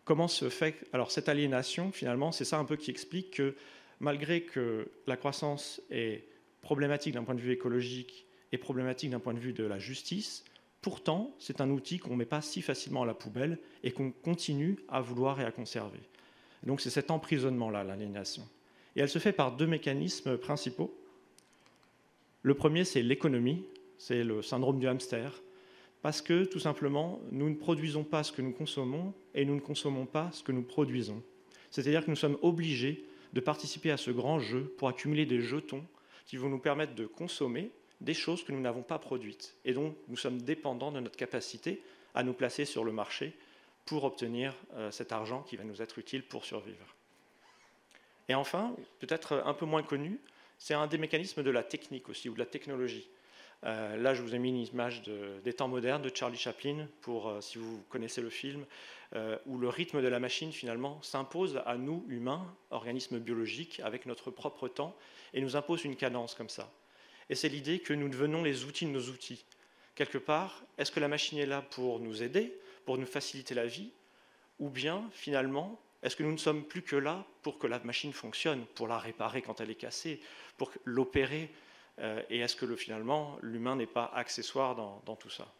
comment se fait... Alors, cette aliénation, finalement, c'est ça un peu qui explique que, malgré que la croissance est problématique d'un point de vue écologique et problématique d'un point de vue de la justice, pourtant, c'est un outil qu'on ne met pas si facilement à la poubelle et qu'on continue à vouloir et à conserver. Donc, c'est cet emprisonnement-là, l'aliénation. Et elle se fait par deux mécanismes principaux. Le premier, c'est l'économie, c'est le syndrome du hamster, parce que, tout simplement, nous ne produisons pas ce que nous consommons et nous ne consommons pas ce que nous produisons. C'est-à-dire que nous sommes obligés de participer à ce grand jeu pour accumuler des jetons qui vont nous permettre de consommer des choses que nous n'avons pas produites. Et donc, nous sommes dépendants de notre capacité à nous placer sur le marché pour obtenir cet argent qui va nous être utile pour survivre. Et enfin, peut-être un peu moins connu, c'est un des mécanismes de la technique aussi, ou de la technologie. Là, je vous ai mis une image des temps modernes de Charlie Chaplin, pour, si vous connaissez le film, où le rythme de la machine, finalement, s'impose à nous, humains, organismes biologiques, avec notre propre temps, et nous impose une cadence comme ça. Et c'est l'idée que nous devenons les outils de nos outils. Quelque part, est-ce que la machine est là pour nous aider, pour nous faciliter la vie, ou bien, finalement, est-ce que nous ne sommes plus que là pour que la machine fonctionne, pour la réparer quand elle est cassée, pour l'opérer, et est-ce que finalement, l'humain n'est pas accessoire dans tout ça?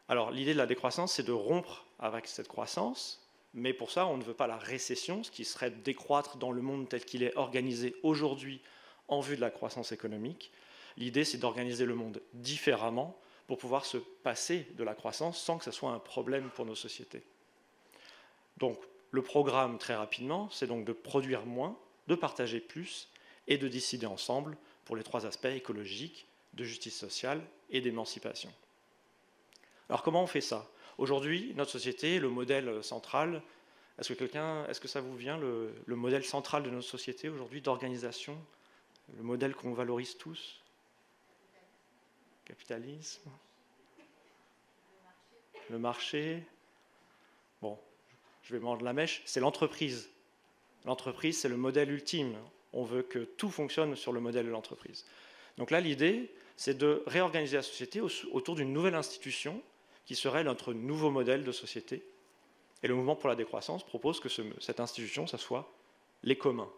Alors, l'idée de la décroissance, c'est de rompre avec cette croissance, mais pour ça, on ne veut pas la récession, ce qui serait décroître dans le monde tel qu'il est organisé aujourd'hui en vue de la croissance économique. L'idée, c'est d'organiser le monde différemment pour pouvoir se passer de la croissance sans que ce soit un problème pour nos sociétés. Donc, le programme, très rapidement, c'est donc de produire moins, de partager plus et de décider ensemble pour les trois aspects écologiques, de justice sociale et d'émancipation. Alors, comment on fait ça? Aujourd'hui, notre société, le modèle central, est-ce que ça vous vient, le modèle central de notre société aujourd'hui, d'organisation, le modèle qu'on valorise tous? Capitalisme? Le marché? Bon, je vais mordre la mèche, c'est l'entreprise. L'entreprise, c'est le modèle ultime. On veut que tout fonctionne sur le modèle de l'entreprise. Donc là, l'idée, c'est de réorganiser la société autour d'une nouvelle institution qui serait notre nouveau modèle de société. Et le mouvement pour la décroissance propose que cette institution, ça soit les communs,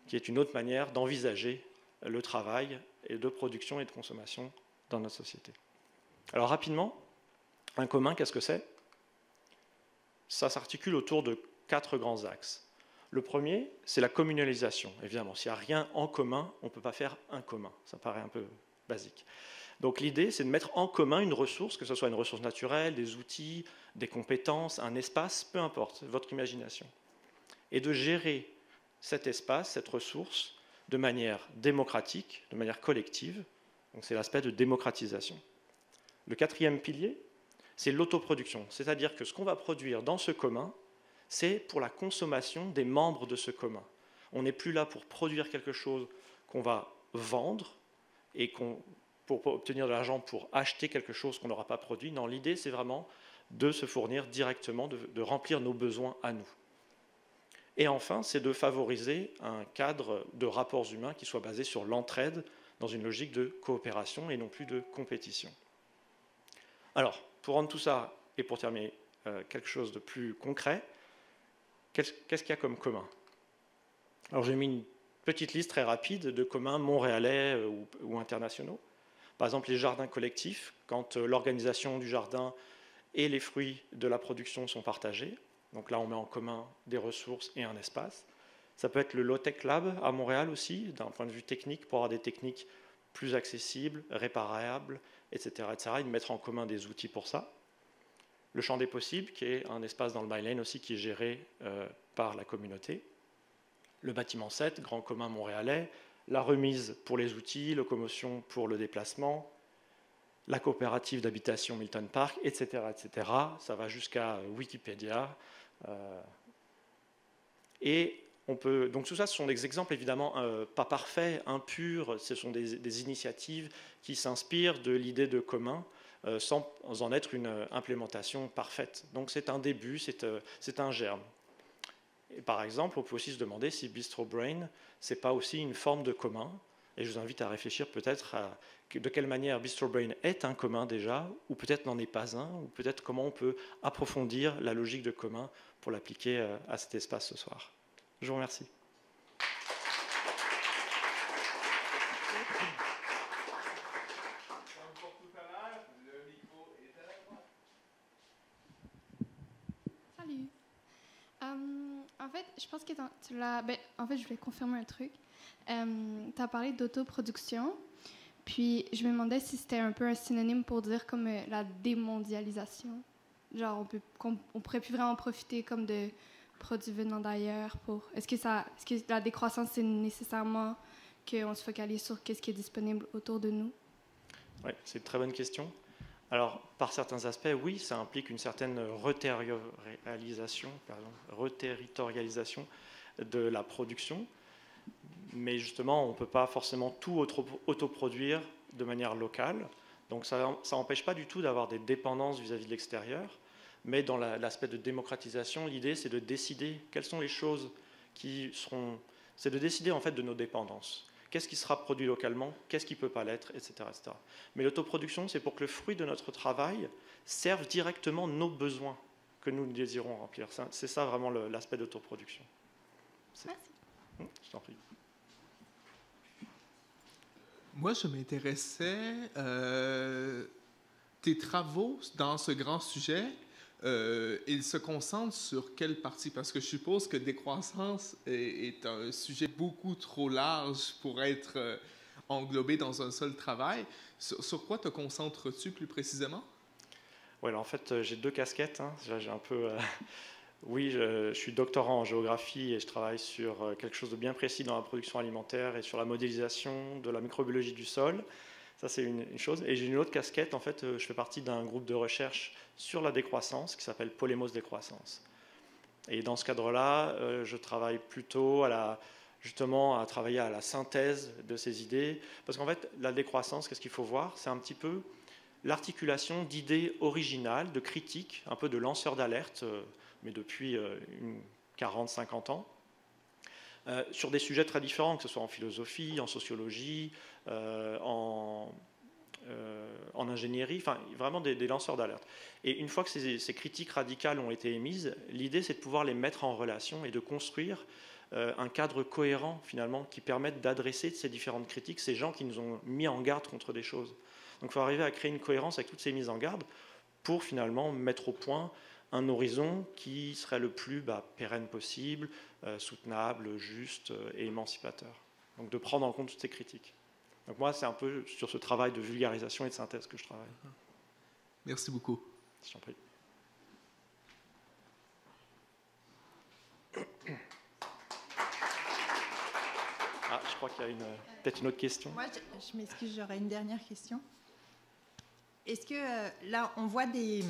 qui est une autre manière d'envisager le travail et de production et de consommation dans notre société. Alors rapidement, un commun, qu'est-ce que c'est? Ça s'articule autour de 4 grands axes. Le premier, c'est la communalisation. Évidemment, s'il n'y a rien en commun, on ne peut pas faire un commun. Ça paraît un peu basique. Donc l'idée, c'est de mettre en commun une ressource, que ce soit une ressource naturelle, des outils, des compétences, un espace, peu importe, votre imagination. Et de gérer cet espace, cette ressource, de manière démocratique, de manière collective. Donc c'est l'aspect de démocratisation. Le 4e pilier, c'est l'autoproduction. C'est-à-dire que ce qu'on va produire dans ce commun, c'est pour la consommation des membres de ce commun. On n'est plus là pour produire quelque chose qu'on va vendre et pour obtenir de l'argent pour acheter quelque chose qu'on n'aura pas produit. Non, l'idée, c'est vraiment de se fournir directement, de remplir nos besoins à nous. Et enfin, c'est de favoriser un cadre de rapports humains qui soit basé sur l'entraide dans une logique de coopération et non plus de compétition. Alors, pour rendre tout ça, et pour terminer quelque chose de plus concret, qu'est-ce qu'il y a comme commun? Alors, j'ai mis une petite liste très rapide de communs montréalais ou internationaux. Par exemple, les jardins collectifs, quand l'organisation du jardin et les fruits de la production sont partagés. Donc là, on met en commun des ressources et un espace. Ça peut être le Low-Tech Lab à Montréal aussi, d'un point de vue technique, pour avoir des techniques plus accessibles, réparables, etc., etc., et de mettre en commun des outils pour ça. Le Champ des possibles, qui est un espace dans le Mylène aussi, qui est géré par la communauté. Le bâtiment 7, grand commun montréalais, la remise pour les outils, locomotion pour le déplacement, la coopérative d'habitation Milton Park, etc., etc. Ça va jusqu'à Wikipédia. Et on peut, donc tout ça, ce sont des exemples évidemment pas parfaits, impurs, ce sont des initiatives qui s'inspirent de l'idée de commun sans en être une implémentation parfaite. Donc c'est un début, c'est un germe. Et par exemple, on peut aussi se demander si Bistro Brain, c'est pas aussi une forme de commun. Et je vous invite à réfléchir peut-être à de quelle manière Bistro Brain est un commun déjà, ou peut-être n'en est pas un, ou peut-être comment on peut approfondir la logique de commun pour l'appliquer à cet espace ce soir. Je vous remercie. Salut. En fait, je pense que tu l'as. En fait, je voulais confirmer un truc. Tu as parlé d'autoproduction. Puis, je me demandais si c'était un peu un synonyme pour dire comme la démondialisation. Genre, on pourrait plus vraiment profiter comme de produits venant d'ailleurs. Est-ce que la décroissance, c'est nécessairement qu'on se focalise sur ce qui est disponible autour de nous? Oui, c'est une très bonne question. Alors, par certains aspects, oui, ça implique une certaine reterritorialisation de la production. Mais justement, on ne peut pas forcément tout autoproduire de manière locale. Donc ça n'empêche pas du tout d'avoir des dépendances vis-à-vis de l'extérieur. Mais dans l'aspect de démocratisation, l'idée, c'est de décider quelles sont les choses qui seront... C'est de décider en fait de nos dépendances. Qu'est-ce qui sera produit localement, qu'est-ce qui ne peut pas l'être, etc., etc. Mais l'autoproduction, c'est pour que le fruit de notre travail serve directement nos besoins que nous désirons remplir. C'est ça vraiment l'aspect d'autoproduction. Merci. Je t'en prie. Moi, je m'intéressais tes travaux dans ce grand sujet. Ils se concentrent sur quelle partie? Parce que je suppose que décroissance est un sujet beaucoup trop large pour être englobé dans un seul travail. Sur quoi te concentres-tu plus précisément? Ouais, alors en fait, j'ai deux casquettes. Hein. J'ai un peu... Oui, je suis doctorant en géographie et je travaille sur quelque chose de bien précis dans la production alimentaire et sur la modélisation de la microbiologie du sol. Ça, c'est une chose. Et j'ai une autre casquette. En fait, je fais partie d'un groupe de recherche sur la décroissance qui s'appelle Polemos Décroissance. Et dans ce cadre-là, je travaille plutôt justement à travailler à la synthèse de ces idées. Parce qu'en fait, la décroissance, qu'est-ce qu'il faut voir? C'est un petit peu l'articulation d'idées originales, de critiques, un peu de lanceurs d'alerte, mais depuis 40-50 ans, sur des sujets très différents, que ce soit en philosophie, en sociologie, en ingénierie, enfin vraiment des lanceurs d'alerte. Et une fois que ces critiques radicales ont été émises, l'idée c'est de pouvoir les mettre en relation et de construire un cadre cohérent finalement qui permette d'adresser ces différentes critiques, ces gens qui nous ont mis en garde contre des choses. Donc il faut arriver à créer une cohérence avec toutes ces mises en garde pour finalement mettre au point un horizon qui serait le plus pérenne possible, soutenable, juste et émancipateur. Donc de prendre en compte toutes ces critiques. Donc moi, c'est un peu sur ce travail de vulgarisation et de synthèse que je travaille. Merci beaucoup. Je t'en prie. Ah, je crois qu'il y a peut-être une autre question. Moi, je m'excuse, j'aurais une dernière question. Est-ce que là, on voit des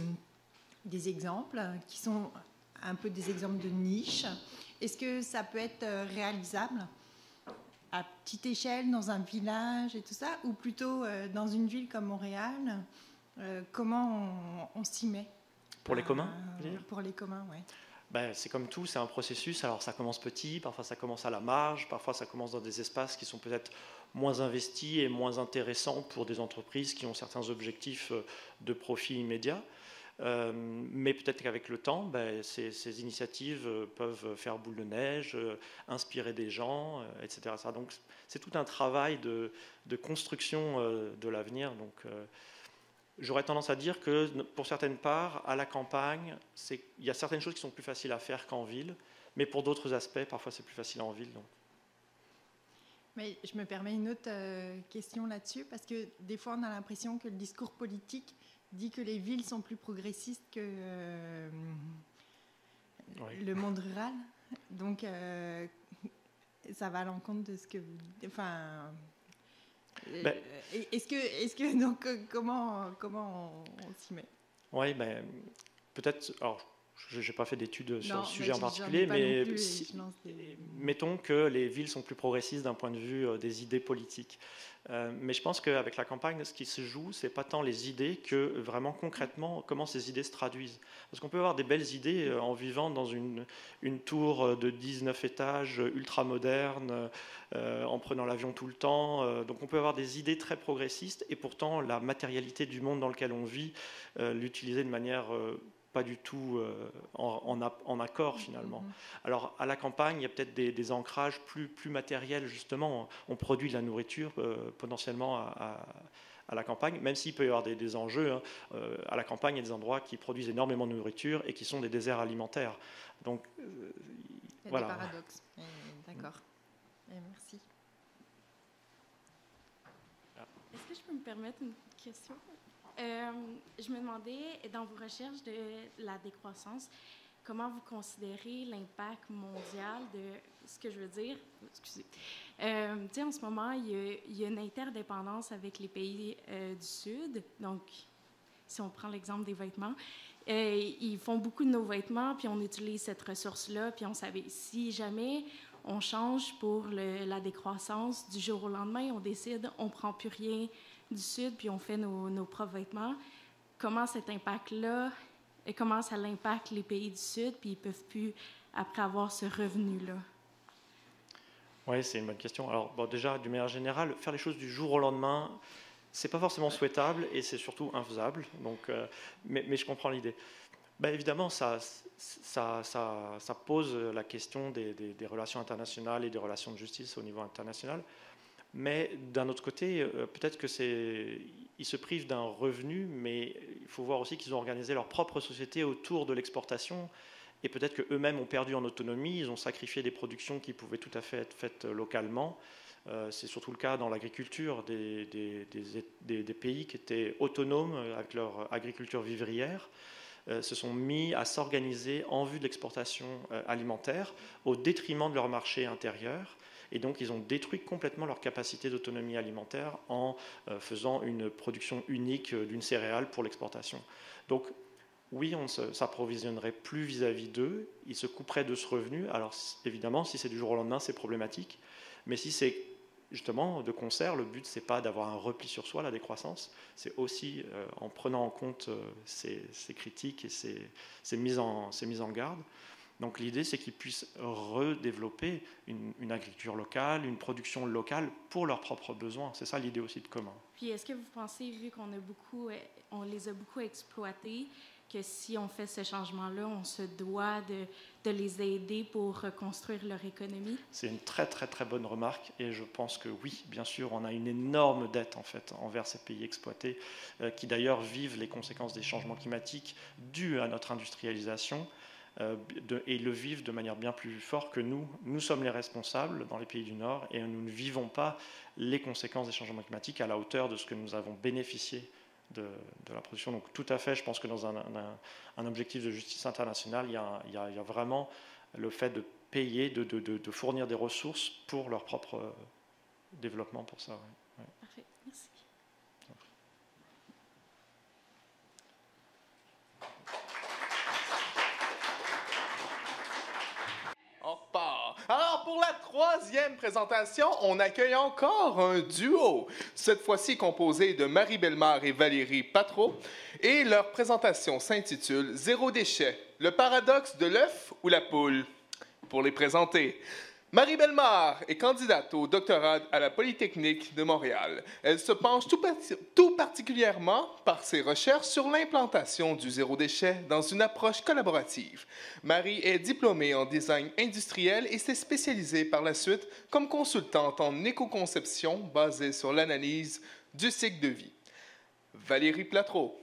exemples qui sont un peu des exemples de niche. Est-ce que ça peut être réalisable à petite échelle, dans un village et tout ça, ou plutôt dans une ville comme Montréal? Comment on s'y met? Pour les communs, pour les communs, oui. C'est comme tout, c'est un processus. Alors ça commence petit, parfois ça commence à la marge, parfois ça commence dans des espaces qui sont peut-être moins investis et moins intéressants pour des entreprises qui ont certains objectifs de profit immédiat. Mais peut-être qu'avec le temps, ces initiatives peuvent faire boule de neige, inspirer des gens, etc. Donc c'est tout un travail de construction de l'avenir. Donc j'aurais tendance à dire que pour certaines parts, à la campagne, il y a certaines choses qui sont plus faciles à faire qu'en ville, mais pour d'autres aspects, parfois c'est plus facile en ville. Donc. Mais je me permets une autre question là-dessus, parce que des fois on a l'impression que le discours politique dit que les villes sont plus progressistes que le monde rural. Donc, ça va à l'encontre de ce que vous... Enfin... Ben- Est-ce que donc, comment on s'y met? Oui, peut-être. Alors, je n'ai pas fait d'études sur Non, le sujet en j'en ai particulier, pas non mais plus, et si- je lance des- mettons que les villes sont plus progressistes d'un point de vue des idées politiques. Mais je pense qu'avec la campagne, ce qui se joue, c'est pas tant les idées que vraiment concrètement comment ces idées se traduisent. Parce qu'on peut avoir des belles idées en vivant dans une tour de 19 étages ultra moderne, en prenant l'avion tout le temps. Donc on peut avoir des idées très progressistes et pourtant la matérialité du monde dans lequel on vit, l'utiliser de manière pas du tout en accord finalement. Alors à la campagne, il y a peut-être des ancrages plus matériels justement. On produit de la nourriture potentiellement à la campagne, même s'il peut y avoir des enjeux. Hein. À la campagne, il y a des endroits qui produisent énormément de nourriture et qui sont des déserts alimentaires. Donc Il y a voilà. des paradoxes. D'accord. Merci. Est-ce que je peux me permettre une question? Je me demandais, dans vos recherches de la décroissance, comment vous considérez l'impact mondial de ce que je veux dire? Excusez. Tu sais, en ce moment, il y a une interdépendance avec les pays du Sud. Donc, si on prend l'exemple des vêtements, ils font beaucoup de nos vêtements, puis on utilise cette ressource-là, puis on savait, si jamais on change pour la décroissance, du jour au lendemain, on décide, on ne prend plus rien du Sud, puis on fait nos propres vêtements. Comment cet impact-là, et comment ça impacte les pays du Sud, puis ils ne peuvent plus, après, avoir ce revenu-là? Oui, c'est une bonne question. Alors, déjà, d'une manière générale, faire les choses du jour au lendemain, c'est pas forcément souhaitable et c'est surtout infaisable. Donc, mais je comprends l'idée. Évidemment, ça pose la question des relations internationales et des relations de justice au niveau international. Mais d'un autre côté, peut-être que ils se privent d'un revenu, mais il faut voir aussi qu'ils ont organisé leur propre société autour de l'exportation. Et peut-être qu'eux-mêmes ont perdu en autonomie, ils ont sacrifié des productions qui pouvaient tout à fait être faites localement. C'est surtout le cas dans l'agriculture des pays qui étaient autonomes avec leur agriculture vivrière, se sont mis à s'organiser en vue de l'exportation alimentaire au détriment de leur marché intérieur. Et donc, ils ont détruit complètement leur capacité d'autonomie alimentaire en faisant une production unique d'une céréale pour l'exportation. Donc, oui, on ne s'approvisionnerait plus vis-à-vis d'eux, ils se couperaient de ce revenu. Alors, évidemment, si c'est du jour au lendemain, c'est problématique. Mais si c'est justement de concert, le but, ce n'est pas d'avoir un repli sur soi, la décroissance, c'est aussi en prenant en compte ces critiques et ces mises en garde. Donc l'idée, c'est qu'ils puissent redévelopper une agriculture locale, une production locale pour leurs propres besoins. C'est ça l'idée aussi de commun. Puis est-ce que vous pensez, vu on les a beaucoup exploités, que si on fait ce changement-là, on se doit de les aider pour reconstruire leur économie? C'est une très très très bonne remarque et je pense que oui, bien sûr, on a une énorme dette en fait envers ces pays exploités qui d'ailleurs vivent les conséquences des changements climatiques dus à notre industrialisation. Et le vivent de manière bien plus forte que nous. Nous sommes les responsables dans les pays du Nord et nous ne vivons pas les conséquences des changements climatiques à la hauteur de ce que nous avons bénéficié de la production. Donc tout à fait, je pense que dans un objectif de justice internationale, il y a vraiment le fait de payer, de fournir des ressources pour leur propre développement pour ça. Ouais. Parfait, merci. Alors, pour la troisième présentation, on accueille encore un duo, cette fois-ci composé de Marie Bellemare et Valérie Patreau, et leur présentation s'intitule « Zéro déchet, le paradoxe de l'œuf ou la poule ». Pour les présenter, Marie Bellemare est candidate au doctorat à la Polytechnique de Montréal. Elle se penche tout particulièrement par ses recherches sur l'implantation du zéro déchet dans une approche collaborative. Marie est diplômée en design industriel et s'est spécialisée par la suite comme consultante en éco-conception basée sur l'analyse du cycle de vie. Valérie Patreau,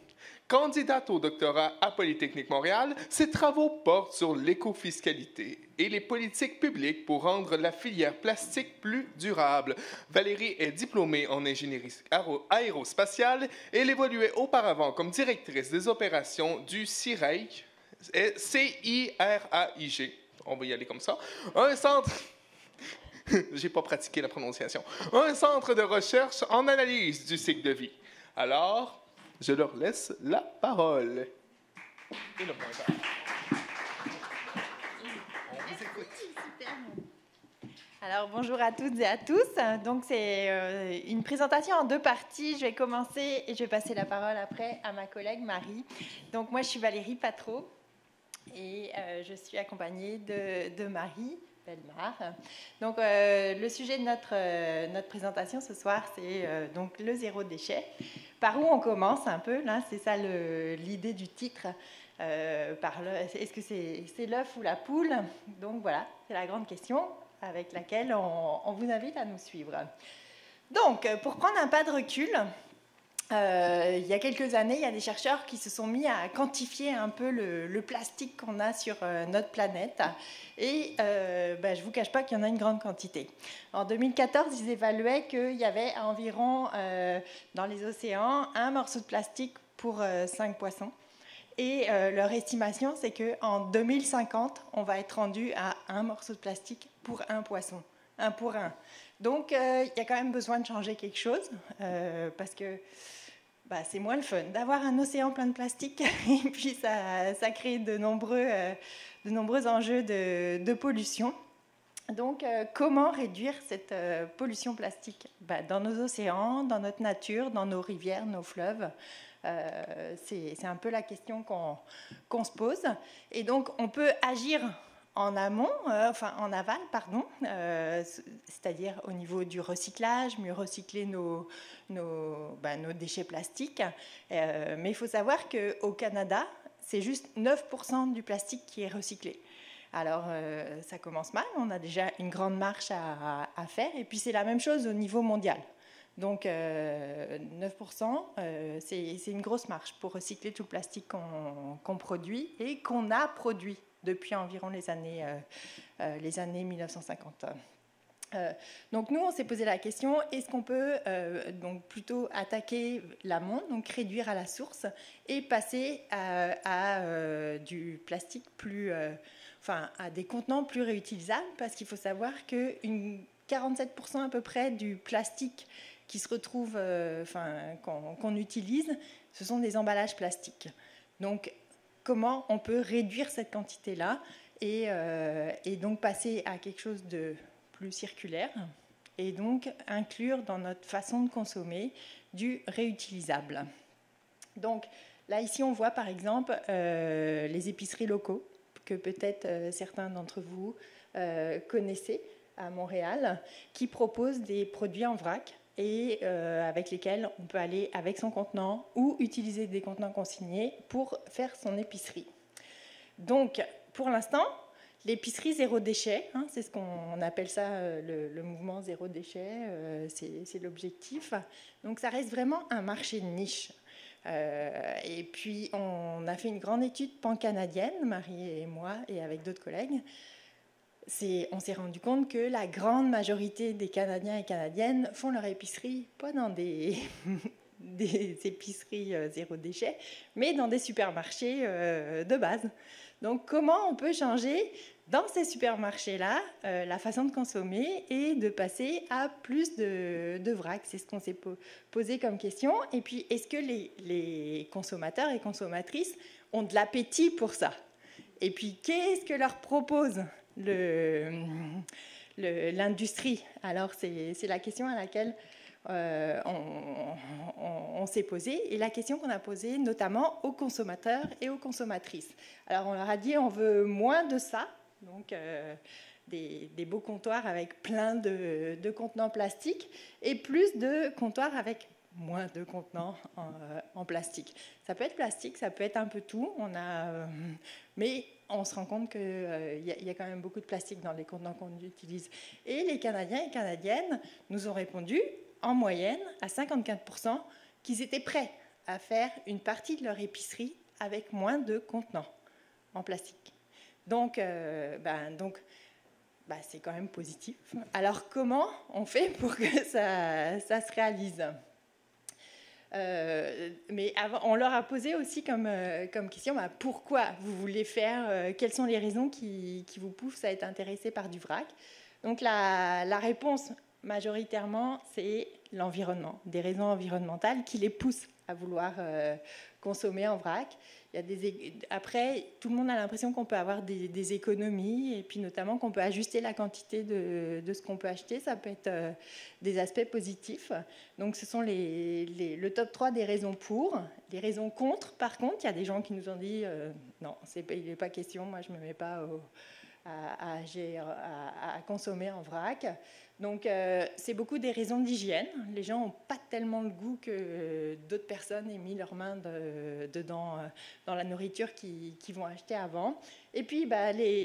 candidate au doctorat à Polytechnique Montréal, ses travaux portent sur l'écofiscalité et les politiques publiques pour rendre la filière plastique plus durable. Valérie est diplômée en ingénierie aérospatiale et elle évoluait auparavant comme directrice des opérations du CIRAIG, C-I-R-A-I-G, on va y aller comme ça, un centre J'ai pas pratiqué la prononciation. Un centre de recherche en analyse du cycle de vie. Alors, je leur laisse la parole. Et le pointeur. On vous écoute. Alors, bonjour à toutes et à tous. Donc, c'est une présentation en deux parties. Je vais commencer et je vais passer la parole après à ma collègue Marie. Donc, moi, je suis Valérie Patreau et je suis accompagnée de Marie Bellemare. Donc, le sujet de notre présentation ce soir, c'est donc le zéro déchet. Par où on commence un peu, là, c'est ça l'idée du titre. Est-ce que c'est l'œuf ou la poule? Donc, voilà, c'est la grande question avec laquelle on vous invite à nous suivre. Donc, pour prendre un pas de recul, il y a quelques années, il y a des chercheurs qui se sont mis à quantifier un peu le plastique qu'on a sur notre planète. Et je ne vous cache pas qu'il y en a une grande quantité. En 2014, ils évaluaient qu'il y avait environ dans les océans un morceau de plastique pour 5 poissons. Et leur estimation, c'est qu'en 2050, on va être rendu à un morceau de plastique pour un poisson. Un pour un. Donc, il y a quand même besoin de changer quelque chose, parce que c'est moins le fun d'avoir un océan plein de plastique. Et puis, ça crée de nombreux enjeux de pollution. Donc, comment réduire cette pollution plastique? Dans nos océans, dans notre nature, dans nos rivières, nos fleuves. C'est un peu la question qu'on se pose. Et donc, on peut agir en amont, en aval, pardon, c'est-à-dire au niveau du recyclage, mieux recycler nos déchets plastiques. Mais il faut savoir qu'au Canada, c'est juste 9% du plastique qui est recyclé. Alors, ça commence mal, on a déjà une grande marche à faire. Et puis, c'est la même chose au niveau mondial. Donc, 9%, c'est une grosse marche pour recycler tout le plastique qu'on produit et qu'on a produit depuis environ les années 1950. Donc, nous, on s'est posé la question, est-ce qu'on peut donc plutôt attaquer l'amont, donc réduire à la source, et passer à du plastique à des contenants plus réutilisables, parce qu'il faut savoir que 47% à peu près du plastique qui se retrouve, qu'on utilise, ce sont des emballages plastiques. Donc, comment on peut réduire cette quantité-là et donc passer à quelque chose de plus circulaire et donc inclure dans notre façon de consommer du réutilisable. Donc, là, ici, on voit par exemple les épiceries locaux que peut-être certains d'entre vous connaissez à Montréal, qui proposent des produits en vrac et avec lesquels on peut aller avec son contenant ou utiliser des contenants consignés pour faire son épicerie. Donc, pour l'instant, l'épicerie zéro déchet, c'est ce qu'on appelle ça le mouvement zéro déchet, c'est l'objectif. Donc, ça reste vraiment un marché de niche. Et puis, on a fait une grande étude pan-canadienne, Marie et moi, et avec d'autres collègues. On s'est rendu compte que la grande majorité des Canadiens et Canadiennes font leur épicerie, pas dans des épiceries zéro déchet, mais dans des supermarchés de base. Donc, comment on peut changer dans ces supermarchés-là la façon de consommer et de passer à plus de vrac? C'est ce qu'on s'est posé comme question. Et puis, est-ce que les consommateurs et consommatrices ont de l'appétit pour ça? Et puis, qu'est-ce que leur propose l'industrie? Alors, c'est la question à laquelle on s'est posé, et la question qu'on a posée notamment aux consommateurs et aux consommatrices. Alors, on leur a dit on veut moins de ça, donc des beaux comptoirs avec plein de contenants plastiques et plus de comptoirs avec moins de contenants en plastique. Ça peut être plastique, ça peut être un peu tout. Mais on se rend compte qu'il y a quand même beaucoup de plastique dans les contenants qu'on utilise. Et les Canadiens et Canadiennes nous ont répondu, en moyenne, à 54%, qu'ils étaient prêts à faire une partie de leur épicerie avec moins de contenants en plastique. Donc, c'est quand même positif. Alors, comment on fait pour que ça se réalise? Mais avant, on leur a posé aussi comme question, pourquoi vous voulez faire, quelles sont les raisons qui vous poussent à être intéressés par du vrac? Donc la réponse, majoritairement, c'est l'environnement, des raisons environnementales qui les poussent à vouloir consommer en vrac. Après, tout le monde a l'impression qu'on peut avoir des économies et puis notamment qu'on peut ajuster la quantité de ce qu'on peut acheter. Ça peut être des aspects positifs. Donc, ce sont le top 3 des raisons pour. Les raisons contre, par contre, il y a des gens qui nous ont dit non, il n'est pas question, moi je ne me mets pas à consommer en vrac. Donc, c'est beaucoup des raisons d'hygiène. Les gens n'ont pas tellement le goût que d'autres personnes aient mis leurs mains dedans, dans la nourriture qu'ils vont acheter avant. Et puis,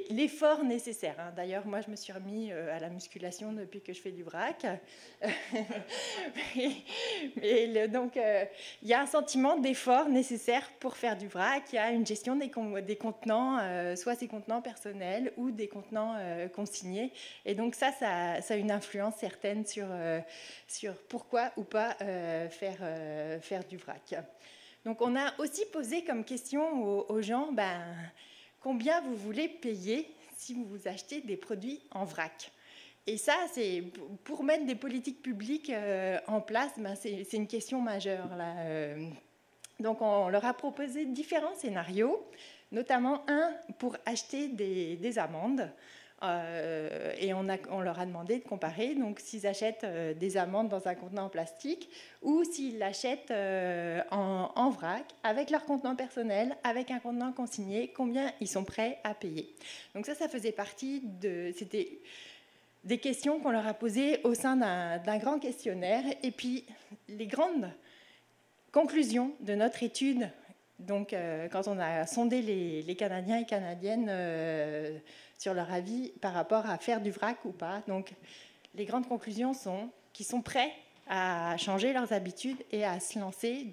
l'effort nécessaire. Hein. D'ailleurs, moi, je me suis remis à la musculation depuis que je fais du vrac. Donc, il y a un sentiment d'effort nécessaire pour faire du vrac. Il y a une gestion des contenants, soit ces contenants personnels ou des contenants consignés. Et donc, ça a une influence certaine sur pourquoi ou pas faire du vrac. Donc, on a aussi posé comme question aux gens, combien vous voulez payer si vous achetez des produits en vrac? Et ça, c'est pour mettre des politiques publiques en place, c'est une question majeure, là. Donc, on leur a proposé différents scénarios, notamment un pour acheter des amandes. Et on leur a demandé de comparer, donc s'ils achètent des amandes dans un contenant en plastique ou s'ils l'achètent en vrac avec leur contenant personnel, avec un contenant consigné, combien ils sont prêts à payer. Donc ça faisait partie c'était des questions qu'on leur a posées au sein d'un grand questionnaire. Et puis les grandes conclusions de notre étude, donc quand on a sondé les Canadiens et Canadiennes sur leur avis par rapport à faire du vrac ou pas. Donc, les grandes conclusions sont qu'ils sont prêts à changer leurs habitudes et à se lancer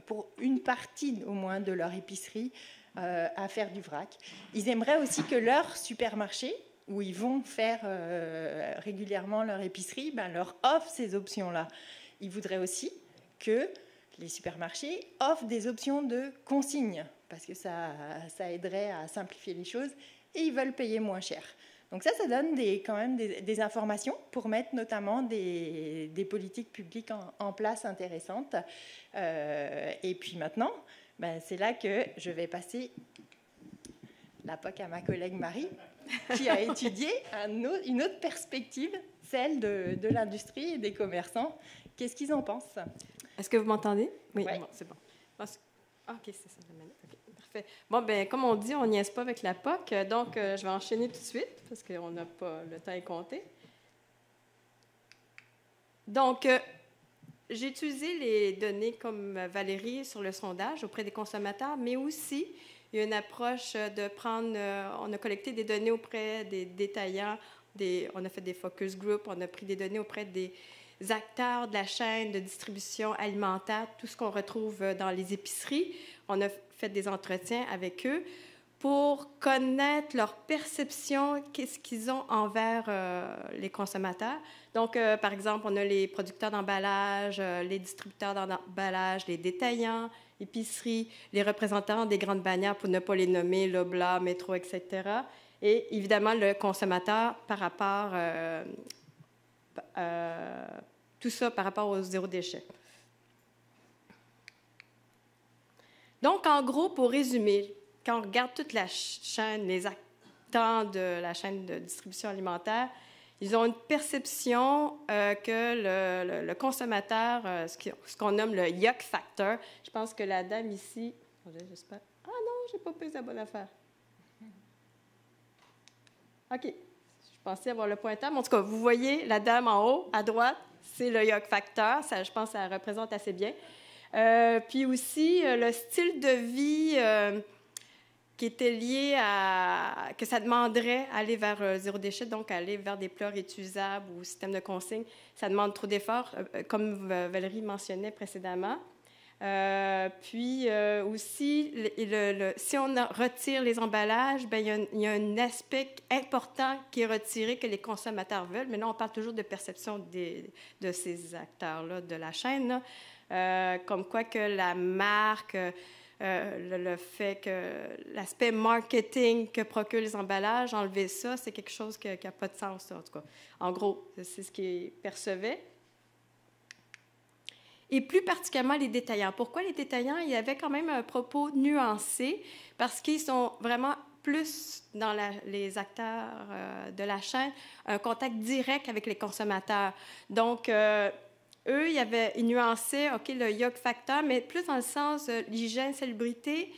pour une partie au moins de leur épicerie à faire du vrac. Ils aimeraient aussi que leur supermarché, où ils vont faire régulièrement leur épicerie, leur offre ces options-là. Ils voudraient aussi que les supermarchés offrent des options de consigne, parce que ça aiderait à simplifier les choses. Et ils veulent payer moins cher. Donc ça donne quand même des informations pour mettre notamment des politiques publiques en place intéressantes. Et puis maintenant, c'est là que je vais passer la POC à ma collègue Marie, qui a étudié une autre perspective, celle de l'industrie et des commerçants. Qu'est-ce qu'ils en pensent? Est-ce que vous m'entendez? Oui, ouais. Bon, c'est bon. OK, c'est ça. Okay. Parfait. Bon, comme on dit, on niaise pas avec la POC, donc je vais enchaîner tout de suite, parce qu'on n'a pas le temps est compté. Donc, j'ai utilisé les données comme Valérie sur le sondage auprès des consommateurs, mais aussi, il y a une approche de prendre... on a collecté des données auprès des détaillants, on a fait des focus groups, on a pris des données auprès des acteurs de la chaîne de distribution alimentaire, tout ce qu'on retrouve dans les épiceries. On a fait des entretiens avec eux pour connaître leur perception, qu'est-ce qu'ils ont envers les consommateurs. Donc, par exemple, on a les producteurs d'emballage, les distributeurs d'emballage, les détaillants, épiceries, les représentants des grandes bannières, pour ne pas les nommer, Loblaw, Métro, etc. Et évidemment, le consommateur par rapport... tout ça par rapport au zéro déchet. Donc, en gros, pour résumer, quand on regarde toute la chaîne, les acteurs de la chaîne de distribution alimentaire, ils ont une perception que le consommateur, ce qu'on nomme le yuck factor, je pense que la dame ici... J'espère... Ah non, je n'ai pas pris la bonne affaire. OK. Je pensais avoir le pointeur, mais en tout cas, vous voyez la dame en haut, à droite, c'est le yuck factor. Ça, je pense que ça représente assez bien. Puis aussi, le style de vie qui était lié à... que ça demanderait aller vers zéro déchet, donc aller vers des plats réutilisables ou système de consigne. Ça demande trop d'efforts, comme Valérie mentionnait précédemment. Puis aussi, si on retire les emballages, il y a un aspect important qui est retiré que les consommateurs veulent. Mais là, on parle toujours de perception de ces acteurs-là de la chaîne, là. Comme quoi que la marque le fait que l'aspect marketing que procurent les emballages, enlever ça, c'est quelque chose qui n'a pas de sens, en tout cas. En gros, c'est ce qu'ils percevaient. Et plus particulièrement les détaillants. Pourquoi les détaillants? Il y avait quand même un propos nuancé parce qu'ils sont vraiment plus dans les acteurs de la chaîne, un contact direct avec les consommateurs. Donc, eux, ils nuançaient, OK, le yuck factor, mais plus dans le sens de l'hygiène, salubrité,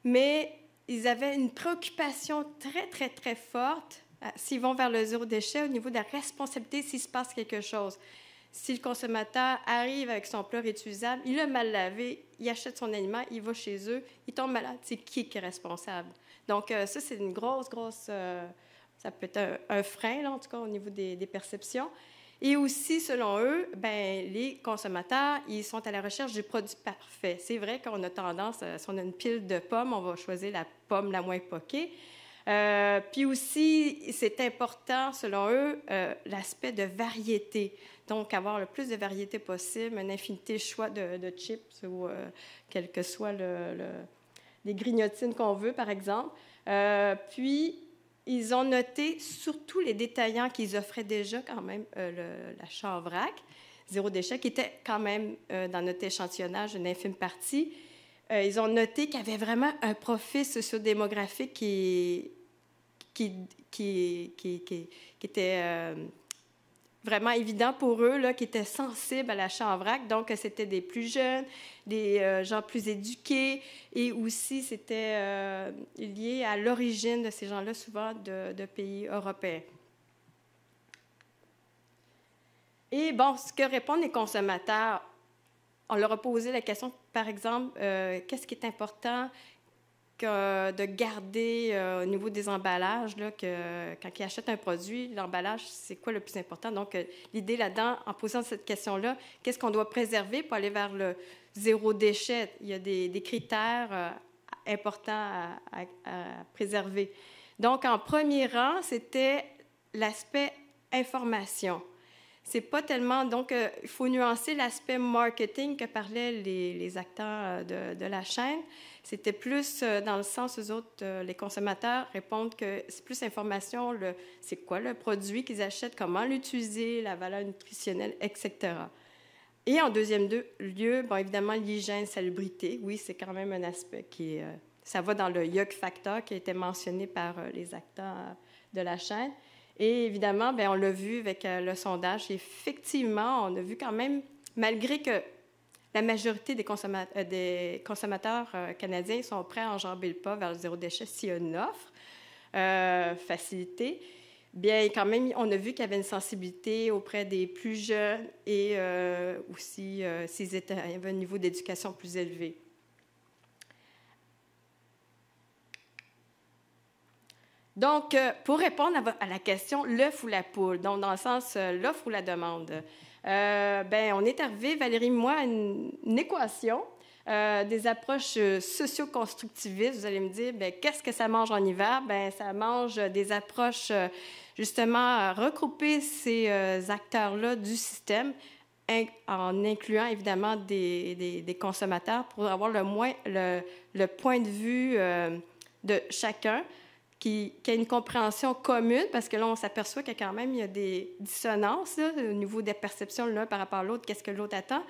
mais ils avaient une préoccupation très, très, très forte s'ils vont vers le zéro déchet au niveau de la responsabilité s'il se passe quelque chose. Si le consommateur arrive avec son plat réutilisable, il a mal lavé, il achète son aliment, il va chez eux, il tombe malade, c'est qui est responsable? Donc, ça, c'est une grosse... ça peut être un frein, là, en tout cas, au niveau des perceptions. Et aussi, selon eux, ben, les consommateurs, ils sont à la recherche du produit parfait. C'est vrai qu'on a tendance, si on a une pile de pommes, on va choisir la pomme la moins poquée. Puis aussi, c'est important, selon eux, l'aspect de variété. Donc, avoir le plus de variété possible, une infinité de choix de chips ou quel que soit les grignotines qu'on veut, par exemple. Puis, ils ont noté surtout les détaillants qu'ils offraient déjà quand même l'achat en vrac, zéro déchet, qui était quand même dans notre échantillonnage une infime partie. Ils ont noté qu'il y avait vraiment un profil sociodémographique qui était vraiment évident pour eux, là, qui étaient sensibles à l'achat en vrac. Donc, c'était des plus jeunes, des gens plus éduqués, et aussi, c'était lié à l'origine de ces gens-là, souvent de pays européens. Et bon, ce que répondent les consommateurs, on leur a posé la question, par exemple, qu'est-ce qui est important de garder au niveau des emballages, là, que quand ils achètent un produit, l'emballage, c'est quoi le plus important? Donc, l'idée là-dedans, en posant cette question-là, qu'est-ce qu'on doit préserver pour aller vers le zéro déchet? Il y a des critères importants à préserver. Donc, en premier rang, c'était l'aspect information. C'est pas tellement... Donc, il faut nuancer l'aspect marketing que parlaient les acteurs de la chaîne. C'était plus dans le sens, eux autres, les consommateurs répondent que c'est plus information, c'est quoi le produit qu'ils achètent, comment l'utiliser, la valeur nutritionnelle, etc. Et en deuxième lieu, bon, évidemment, l'hygiène, salubrité. Oui, c'est quand même un aspect qui ça va dans le yuck factor qui a été mentionné par les acteurs de la chaîne. Et évidemment, bien, on l'a vu avec le sondage. Effectivement, on a vu quand même, malgré que la majorité des consommateurs canadiens sont prêts à enjamber le pas vers le zéro déchet s'il y a une offre facilitée, bien, quand même, on a vu qu'il y avait une sensibilité auprès des plus jeunes et aussi s'il y avait un niveau d'éducation plus élevé. Donc, pour répondre à la question, l'œuf ou la poule, donc dans le sens l'offre ou la demande, ben, on est arrivé, Valérie et moi, à une équation des approches socio-constructivistes. Vous allez me dire, ben, qu'est-ce que ça mange en hiver? Ben, ça mange des approches, justement, à regrouper ces acteurs-là du système, en incluant évidemment des consommateurs pour avoir le point de vue de chacun, qui a une compréhension commune, parce que là, on s'aperçoit qu'il y a quand même des dissonances là, au niveau des perceptions l'un par rapport à l'autre, qu'est-ce que l'autre attend.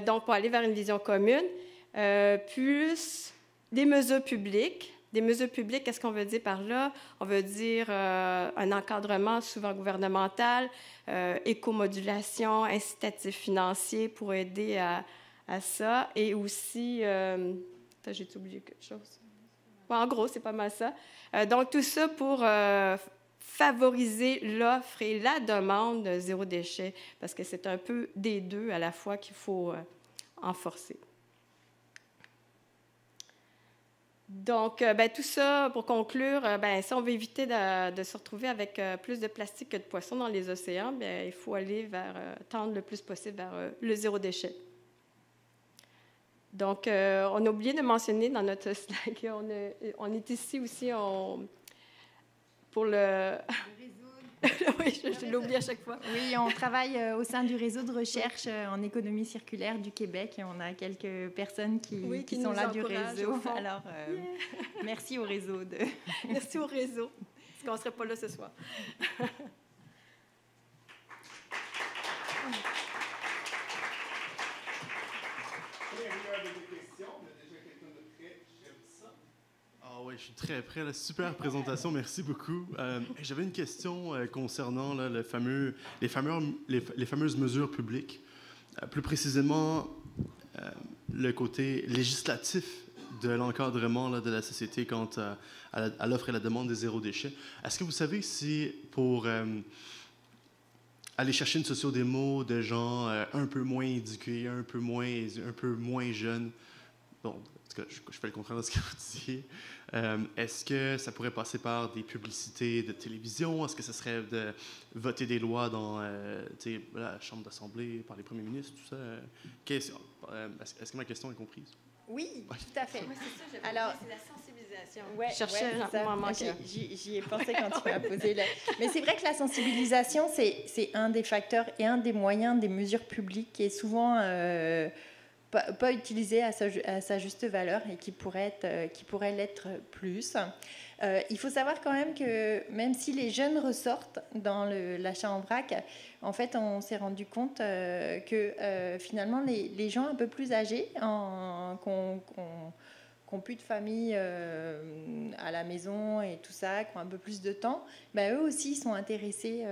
Donc, pour aller vers une vision commune, plus des mesures publiques. Des mesures publiques, qu'est-ce qu'on veut dire par là? On veut dire un encadrement souvent gouvernemental, écomodulation, incitatif financier pour aider à ça, et aussi... j'ai oublié quelque chose? Ouais, en gros, c'est pas mal ça. Donc, tout ça pour favoriser l'offre et la demande de zéro déchet, parce que c'est un peu des deux à la fois qu'il faut enforcer. Donc, ben, tout ça, pour conclure, ben, si on veut éviter de se retrouver avec plus de plastique que de poissons dans les océans, bien, il faut aller tendre le plus possible vers le zéro déchet. Donc, on a oublié de mentionner dans notre slide qu'on est ici aussi pour le Oui, je l'oublie à chaque fois. Oui, on travaille au sein du réseau de recherche en économie circulaire du Québec et on a quelques personnes qui sont là du réseau. Alors, merci au réseau. Merci au réseau, parce qu'on ne serait pas là ce soir. Ah oui, je suis très prêt. La super présentation, merci beaucoup. J'avais une question concernant là, les fameuses mesures publiques. Plus précisément, le côté législatif de l'encadrement là, de la société quant à l'offre et la demande des zéro déchet. Est-ce que vous savez si pour aller chercher une sociodémo de gens un peu moins éduqués, un peu moins jeunes, bon, en tout cas, je fais le contraire de ce que vous disiez. Est-ce que ça pourrait passer par des publicités de télévision? Est-ce que ça serait de voter des lois dans la Chambre d'Assemblée, par les premiers ministres, tout ça? Est-ce que ma question est comprise? Oui, tout à fait. Oui, c'est ça, alors, c'est la sensibilisation. Ouais, Je cherchais un moment. J'y ai pensé quand tu m'as posé là. Mais c'est vrai que la sensibilisation, c'est un des facteurs et un des moyens des mesures publiques qui est souvent pas utilisé à sa juste valeur et qui pourrait l'être plus. Il faut savoir quand même que même si les jeunes ressortent dans l'achat en vrac, en fait, on s'est rendu compte que finalement, les gens un peu plus âgés, qui n'ont plus de famille à la maison et tout ça, qui ont un peu plus de temps, ben, eux aussi sont intéressés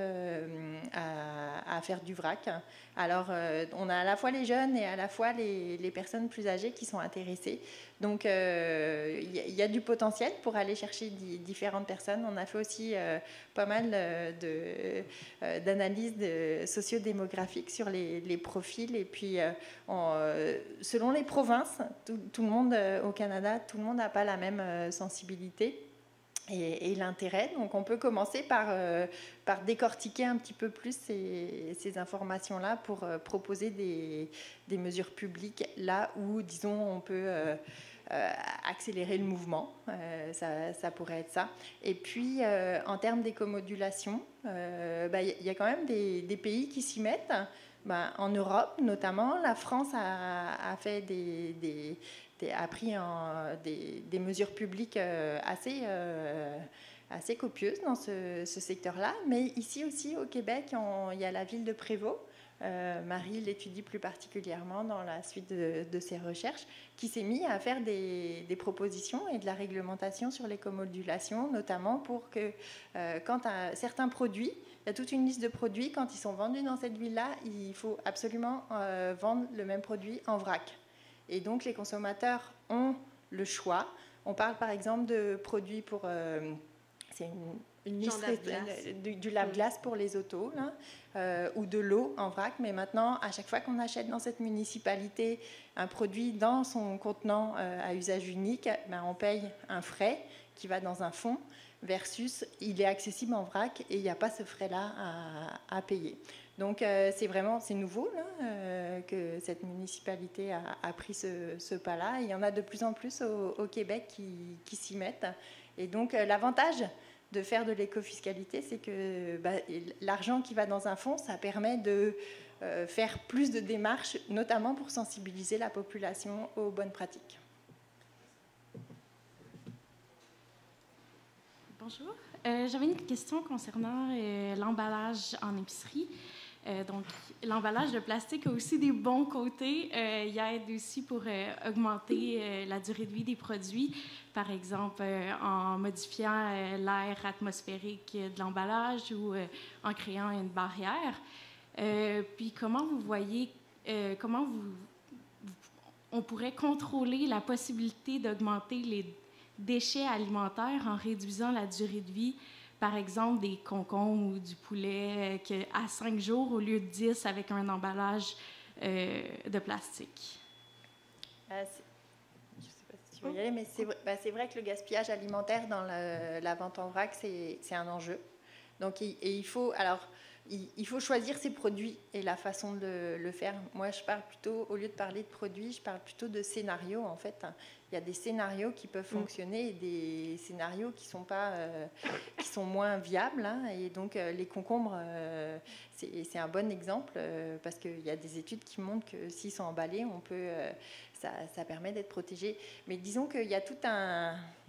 à faire du vrac. Alors, on a à la fois les jeunes et à la fois les personnes plus âgées qui sont intéressées. Donc, il y a du potentiel pour aller chercher différentes personnes. On a fait aussi pas mal d'analyses sociodémographiques sur les profils. Et puis, selon les provinces, tout le monde au Canada, tout le monde n'a pas la même sensibilité et l'intérêt. Donc, on peut commencer par décortiquer un petit peu plus ces informations-là pour proposer des mesures publiques là où, disons, on peut accélérer le mouvement. Ça pourrait être ça. Et puis, en termes d'écomodulation, y a quand même des pays qui s'y mettent. En Europe, notamment, la France a fait a pris des mesures publiques assez copieuses dans ce secteur-là. Mais ici aussi, au Québec, il y a la ville de Prévost. Marie l'étudie plus particulièrement dans la suite de ses recherches, qui s'est mis à faire des propositions et de la réglementation sur l'écomodulation, notamment pour que quand certains produits, il y a toute une liste de produits, quand ils sont vendus dans cette ville-là, il faut absolument vendre le même produit en vrac. Et donc, les consommateurs ont le choix. On parle, par exemple, de produits pour... c'est une liste du lave-glace pour les autos, là, ou de l'eau en vrac. Mais maintenant, à chaque fois qu'on achète dans cette municipalité un produit dans son contenant à usage unique, on paye un frais qui va dans un fonds versus il est accessible en vrac et il n'y a pas ce frais-là à payer. Donc, c'est nouveau là, que cette municipalité a pris ce pas-là. Il y en a de plus en plus au Québec qui s'y mettent. Et donc, l'avantage de faire de l'écofiscalité, c'est que l'argent qui va dans un fonds, ça permet de faire plus de démarches, notamment pour sensibiliser la population aux bonnes pratiques. Bonjour. J'avais une question concernant l'emballage en épicerie. Donc, l'emballage de plastique a aussi des bons côtés. Il aide aussi pour augmenter la durée de vie des produits, par exemple en modifiant l'air atmosphérique de l'emballage ou en créant une barrière. Puis, comment vous voyez, on pourrait contrôler la possibilité d'augmenter les déchets alimentaires en réduisant la durée de vie, par exemple des concombres ou du poulet à 5 jours au lieu de 10 avec un emballage de plastique? Je ne sais pas si tu veux y aller, mais c'est vrai que le gaspillage alimentaire dans la vente en vrac, c'est un enjeu. Donc, il faut... Alors, il faut choisir ses produits et la façon de le faire. Moi, je parle plutôt, au lieu de parler de produits, je parle plutôt de scénarios, en fait. Il y a des scénarios qui peuvent fonctionner et des scénarios qui sont moins viables. Hein. Et donc, les concombres, c'est un bon exemple parce qu'il y a des études qui montrent que s'ils sont emballés, ça permet d'être protégé. Mais disons qu'il y a toute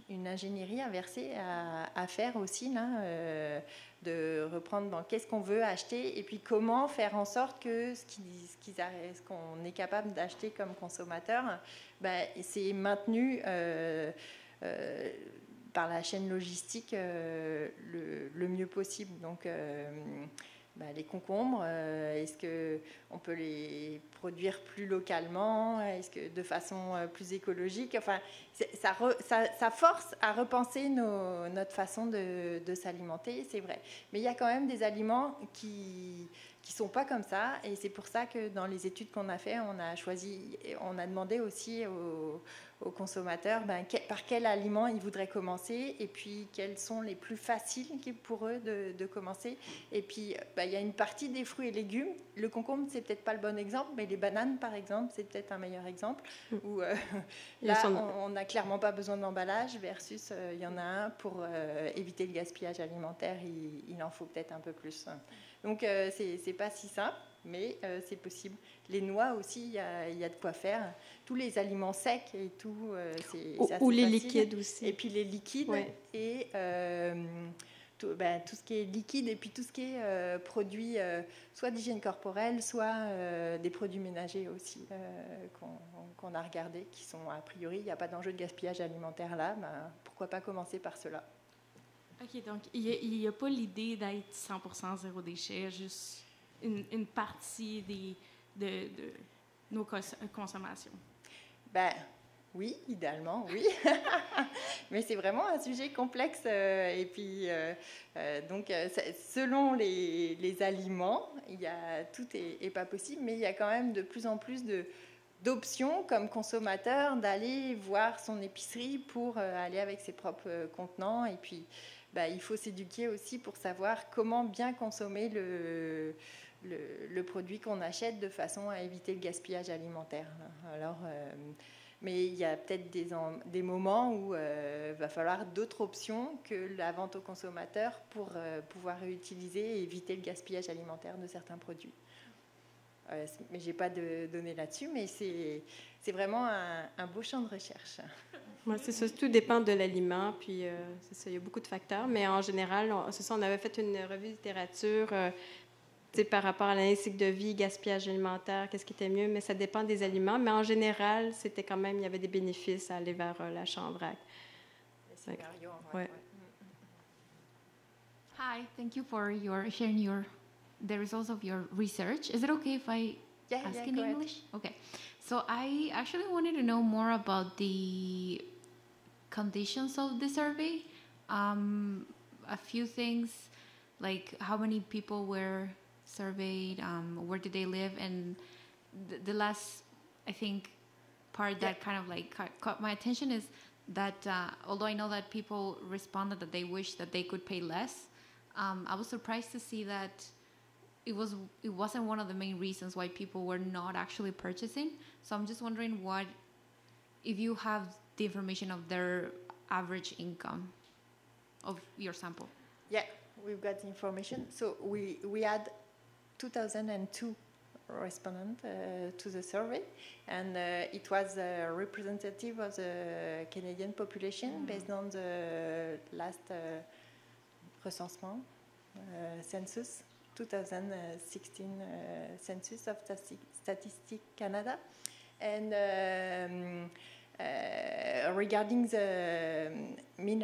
une ingénierie inversée à faire aussi, là, de reprendre dans qu'est-ce qu'on veut acheter et puis comment faire en sorte que ce qu'on est capable d'acheter comme consommateur, c'est maintenu par la chaîne logistique le mieux possible. Donc, les concombres, est-ce qu'on peut les produire plus localement? Est-ce que de façon plus écologique? Enfin, ça force à repenser notre façon de s'alimenter, c'est vrai. Mais il y a quand même des aliments qui sont pas comme ça, et c'est pour ça que dans les études qu'on a fait, on a demandé aussi aux consommateurs par quel aliment ils voudraient commencer, et puis quels sont les plus faciles pour eux de commencer. Et puis il y a une partie des fruits et légumes. Le concombre, c'est peut-être pas le bon exemple, mais les bananes, par exemple, c'est peut-être un meilleur exemple. Où là, on n'a clairement pas besoin d'emballage, versus il y en a un pour éviter le gaspillage alimentaire, il en faut peut-être un peu plus. Donc, c'est pas si simple, mais c'est possible. Les noix aussi, il y a de quoi faire. Tous les aliments secs et tout, c'est assez ou les facile. liquides aussi. Et puis les liquides, et tout ce qui est liquide, et puis tout ce qui est produits, soit d'hygiène corporelle, soit des produits ménagers aussi, qu'on a regardés, qui sont a priori, il n'y a pas d'enjeu de gaspillage alimentaire là, pourquoi pas commencer par cela. OK, donc il n'y a pas l'idée d'être 100% zéro déchet, juste une partie de nos consommations. Oui, idéalement, oui. Mais c'est vraiment un sujet complexe. Et puis, donc, selon les aliments, tout est pas possible, mais il y a quand même de plus en plus d'options comme consommateur d'aller voir son épicerie pour aller avec ses propres contenants. Et puis, il faut s'éduquer aussi pour savoir comment bien consommer le produit qu'on achète de façon à éviter le gaspillage alimentaire. Alors, mais il y a peut-être des moments où va falloir d'autres options que la vente au consommateur pour pouvoir réutiliser et éviter le gaspillage alimentaire de certains produits. Mais je n'ai pas de données là-dessus, mais c'est vraiment un beau champ de recherche. Ouais, c'est ça, tout dépend de l'aliment, puis c'est ça, il y a beaucoup de facteurs, mais en général, on avait fait une revue de littérature par rapport à l'année cycle de vie, gaspillage alimentaire, qu'est-ce qui était mieux, mais ça dépend des aliments, mais en général, c'était quand même, il y avait des bénéfices à aller vers la chambraque. Ouais. Hi, thank you for sharing the results of your research. Is it okay if I ask in English? Okay. So I actually wanted to know more about the conditions of the survey. A few things, like how many people were surveyed, where did they live, and the last, I think, part that kind of like caught my attention is that although I know that people responded that they wish that they could pay less, I was surprised to see that it wasn't one of the main reasons why people were not actually purchasing. So I'm just wondering if you have the information of their average income of your sample. Yeah, we've got the information. So we had 2002 respondents to the survey, and it was representative of the Canadian population based on the last recensement census, 2016 census of Statistics Canada. And regarding the mean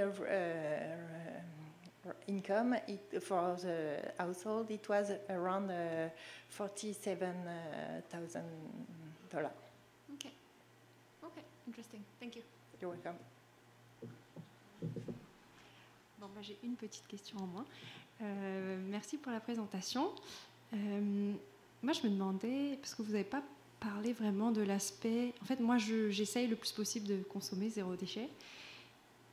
income for the household, it was around $47,000. Okay, interesting. Thank you. You're welcome. Bon, j'ai une petite question en moins. Merci pour la présentation. Moi, je me demandais, parce que vous n'avez pas parlé vraiment de l'aspect... En fait, moi, j'essaye le plus possible de consommer zéro déchet.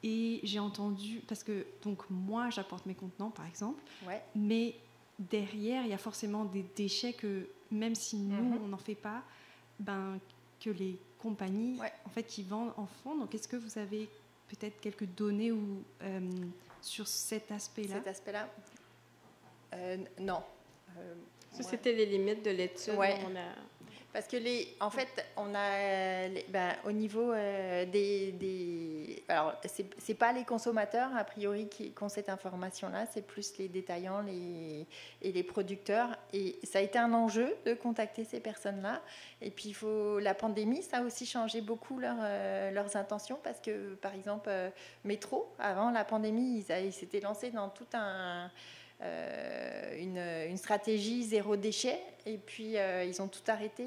Et j'ai entendu... Parce que, donc, moi, j'apporte mes contenants, par exemple. Ouais. Mais derrière, il y a forcément des déchets que, même si nous, on n'en fait pas, ben, que les compagnies en fait, qui vendent en font. Donc, est-ce que vous avez peut-être quelques données sur cet aspect-là? Cet aspect-là non. Ça, c'était les limites de l'étude. Ouais. Parce que en fait, on a au niveau alors, c'est pas les consommateurs a priori qui ont cette information-là, c'est plus les détaillants et les producteurs. Et ça a été un enjeu de contacter ces personnes-là. Et puis la pandémie, ça a aussi changé beaucoup leurs intentions parce que, par exemple, Métro, avant la pandémie, ils s'étaient lancés dans tout une stratégie zéro déchet et puis ils ont tout arrêté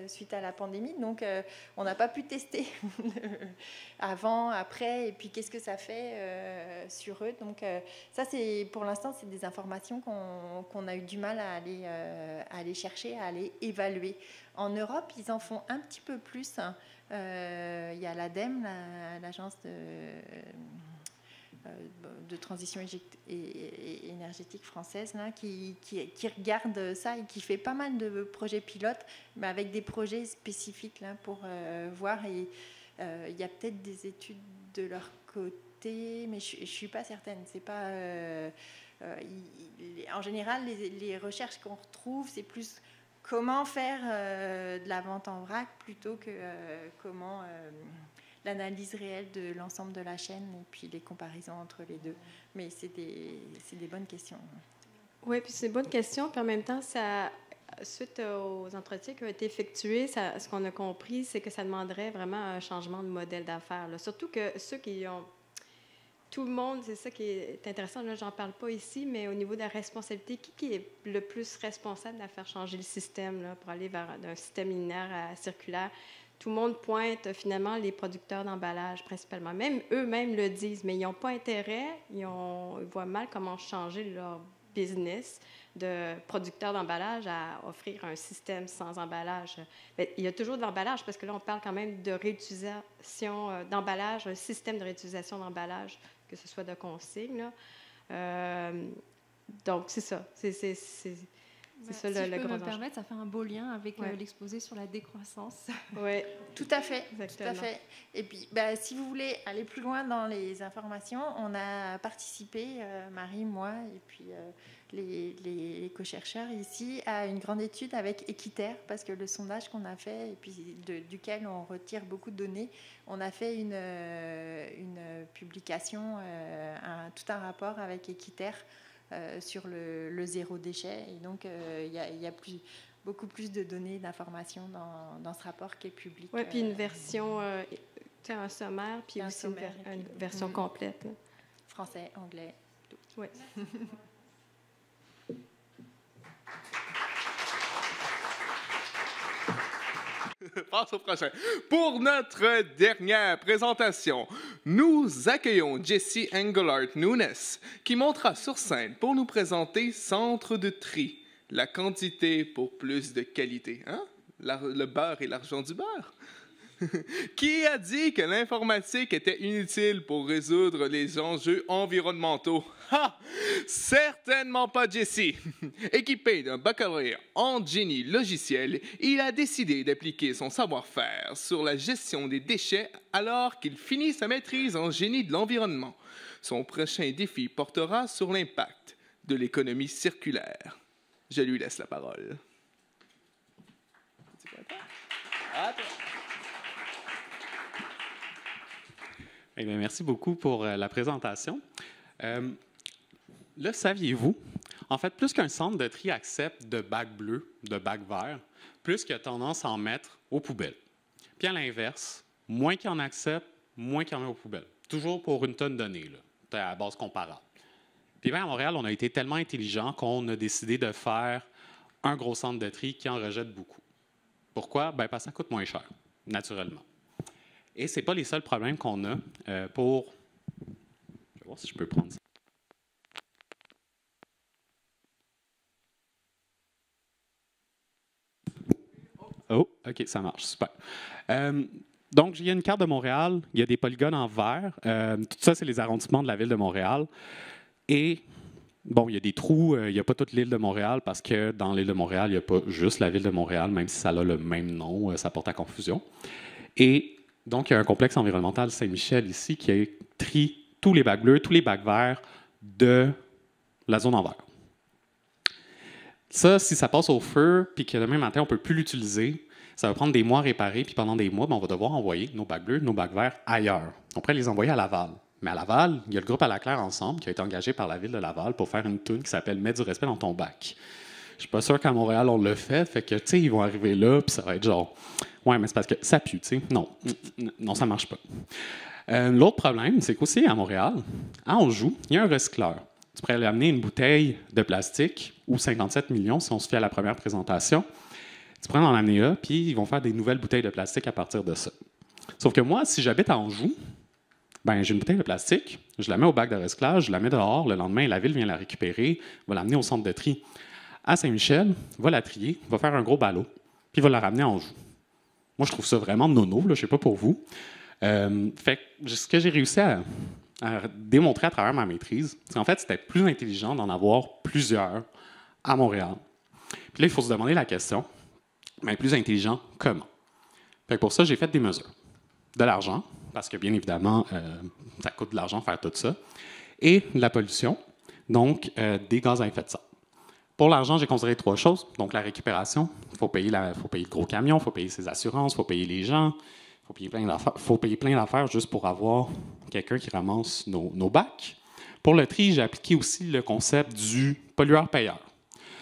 suite à la pandémie, donc on n'a pas pu tester avant, après, et puis qu'est-ce que ça fait sur eux. Donc ça, c'est pour l'instant, c'est des informations qu'on a eu du mal à aller chercher, à aller évaluer. En Europe, ils en font un petit peu plus. Il y a l'ADEME, l'agence de transition énergétique française là, qui regarde ça et qui fait pas mal de projets pilotes, mais avec des projets spécifiques là, pour voir. Et il y a peut-être des études de leur côté, mais je ne suis pas certaine. C'est pas, en général, les recherches qu'on retrouve, c'est plus comment faire de la vente en vrac plutôt que comment... l'analyse réelle de l'ensemble de la chaîne et puis les comparaisons entre les deux. Mais c'est des bonnes questions. Oui, puis c'est une bonne question. Puis en même temps, suite aux entretiens qui ont été effectués, ce qu'on a compris, c'est que ça demanderait vraiment un changement de modèle d'affaires. Surtout que ceux qui ont... Tout le monde, c'est ça qui est intéressant. Là, j'en parle pas ici, mais au niveau de la responsabilité, qui est le plus responsable de faire changer le système là, pour aller vers un système linéaire à circulaire? Tout le monde pointe finalement les producteurs d'emballage principalement. Même eux-mêmes le disent, mais ils n'ont pas intérêt, ils voient mal comment changer leur business de producteurs d'emballage à offrir un système sans emballage. Mais il y a toujours de l'emballage parce que là, on parle quand même de réutilisation d'emballage, un système de réutilisation d'emballage, que ce soit de consigne. Donc, c'est ça. C'est ça, si je peux grand me permettre, ça fait un beau lien avec l'exposé sur la décroissance. Oui, tout à fait. Exactement. Tout à fait. Et puis, si vous voulez aller plus loin dans les informations, on a participé, Marie, moi, et puis les co-chercheurs ici, à une grande étude avec Équiterre, parce que le sondage qu'on a fait, et puis duquel on retire beaucoup de données, on a fait une publication, tout un rapport avec Équiterre, sur le zéro déchet. Et donc, il y a beaucoup plus de données, d'informations dans ce rapport qui est public. Oui, puis une version, un sommaire, puis aussi une version complète. Là. Français, anglais, tout. Oui. Passe au prochain. Pour notre dernière présentation, nous accueillons Jessie Engelhardt-Nunes, qui montera sur scène pour nous présenter Centre de tri, la quantité pour plus de qualité. Hein? Le beurre et l'argent du beurre. Qui a dit que l'informatique était inutile pour résoudre les enjeux environnementaux? Ha! Certainement pas Jessie. Équipé d'un baccalauréat en génie logiciel, il a décidé d'appliquer son savoir-faire sur la gestion des déchets alors qu'il finit sa maîtrise en génie de l'environnement. Son prochain défi portera sur l'impact de l'économie circulaire. Je lui laisse la parole. Eh bien, merci beaucoup pour la présentation. Le saviez-vous? En fait, plus qu'un centre de tri accepte de bacs bleus, de bacs verts, plus qu'il y a tendance à en mettre aux poubelles. Puis à l'inverse, moins qu'il en accepte, moins qu'il en met aux poubelles. Toujours pour une tonne donnée, là, à base comparable. Puis bien, à Montréal, on a été tellement intelligent qu'on a décidé de faire un gros centre de tri qui en rejette beaucoup. Pourquoi? Bien, parce que ça coûte moins cher, naturellement. Et ce n'est pas les seuls problèmes qu'on a pour... Je vais voir si je peux prendre ça. Oh, OK, ça marche, super. Donc, il y a une carte de Montréal, il y a des polygones en vert. Tout ça, c'est les arrondissements de la ville de Montréal. Et bon, il y a des trous, il n'y a pas toute l'île de Montréal parce que dans l'île de Montréal, il n'y a pas juste la ville de Montréal, même si ça a le même nom, ça porte à confusion. Et donc, il y a un complexe environnemental Saint-Michel ici qui trie tous les bacs bleus, tous les bacs verts de la zone en vert. Ça, si ça passe au feu, puis que demain matin, on ne peut plus l'utiliser, ça va prendre des mois à réparer, puis pendant des mois, on va devoir envoyer nos bacs bleus, nos bacs verts ailleurs. On pourrait les envoyer à Laval. Mais à Laval, il y a le groupe À la Claire Ensemble qui a été engagé par la ville de Laval pour faire une tune qui s'appelle « Mets du respect dans ton bac ». Je suis pas sûr qu'à Montréal, on le fait que, tu sais, ils vont arriver là, puis ça va être genre « Ouais, mais c'est parce que ça pue, tu sais. Non, ça marche pas. » L'autre problème, c'est qu'aussi à Montréal, à Anjou, il y a un recycleur. Tu pourrais lui amener une bouteille de plastique, ou 57 millions si on se fie à la première présentation. Tu pourrais en amener là, puis ils vont faire des nouvelles bouteilles de plastique à partir de ça. Sauf que moi, si j'habite à Anjou, ben, j'ai une bouteille de plastique, je la mets au bac de recyclage, je la mets dehors, le lendemain, la ville vient la récupérer, va l'amener au centre de tri. À Saint-Michel, va la trier, va faire un gros ballot, puis va la ramener à Anjou. Moi, je trouve ça vraiment nono, je ne sais pas pour vous. Fait que ce que j'ai réussi à démontrer à travers ma maîtrise, c'est qu'en fait, c'était plus intelligent d'en avoir plusieurs à Montréal. Puis là, il faut se demander la question, mais plus intelligent, comment? Fait que pour ça, j'ai fait des mesures. De l'argent, parce que bien évidemment, ça coûte de l'argent faire tout ça, et de la pollution, donc des gaz à effet de serre. Pour l'argent, j'ai considéré 3 choses. Donc la récupération, il faut payer le gros camion, il faut payer ses assurances, il faut payer les gens, il faut payer plein d'affaires juste pour avoir quelqu'un qui ramasse nos bacs. Pour le tri, j'ai appliqué aussi le concept du pollueur-payeur.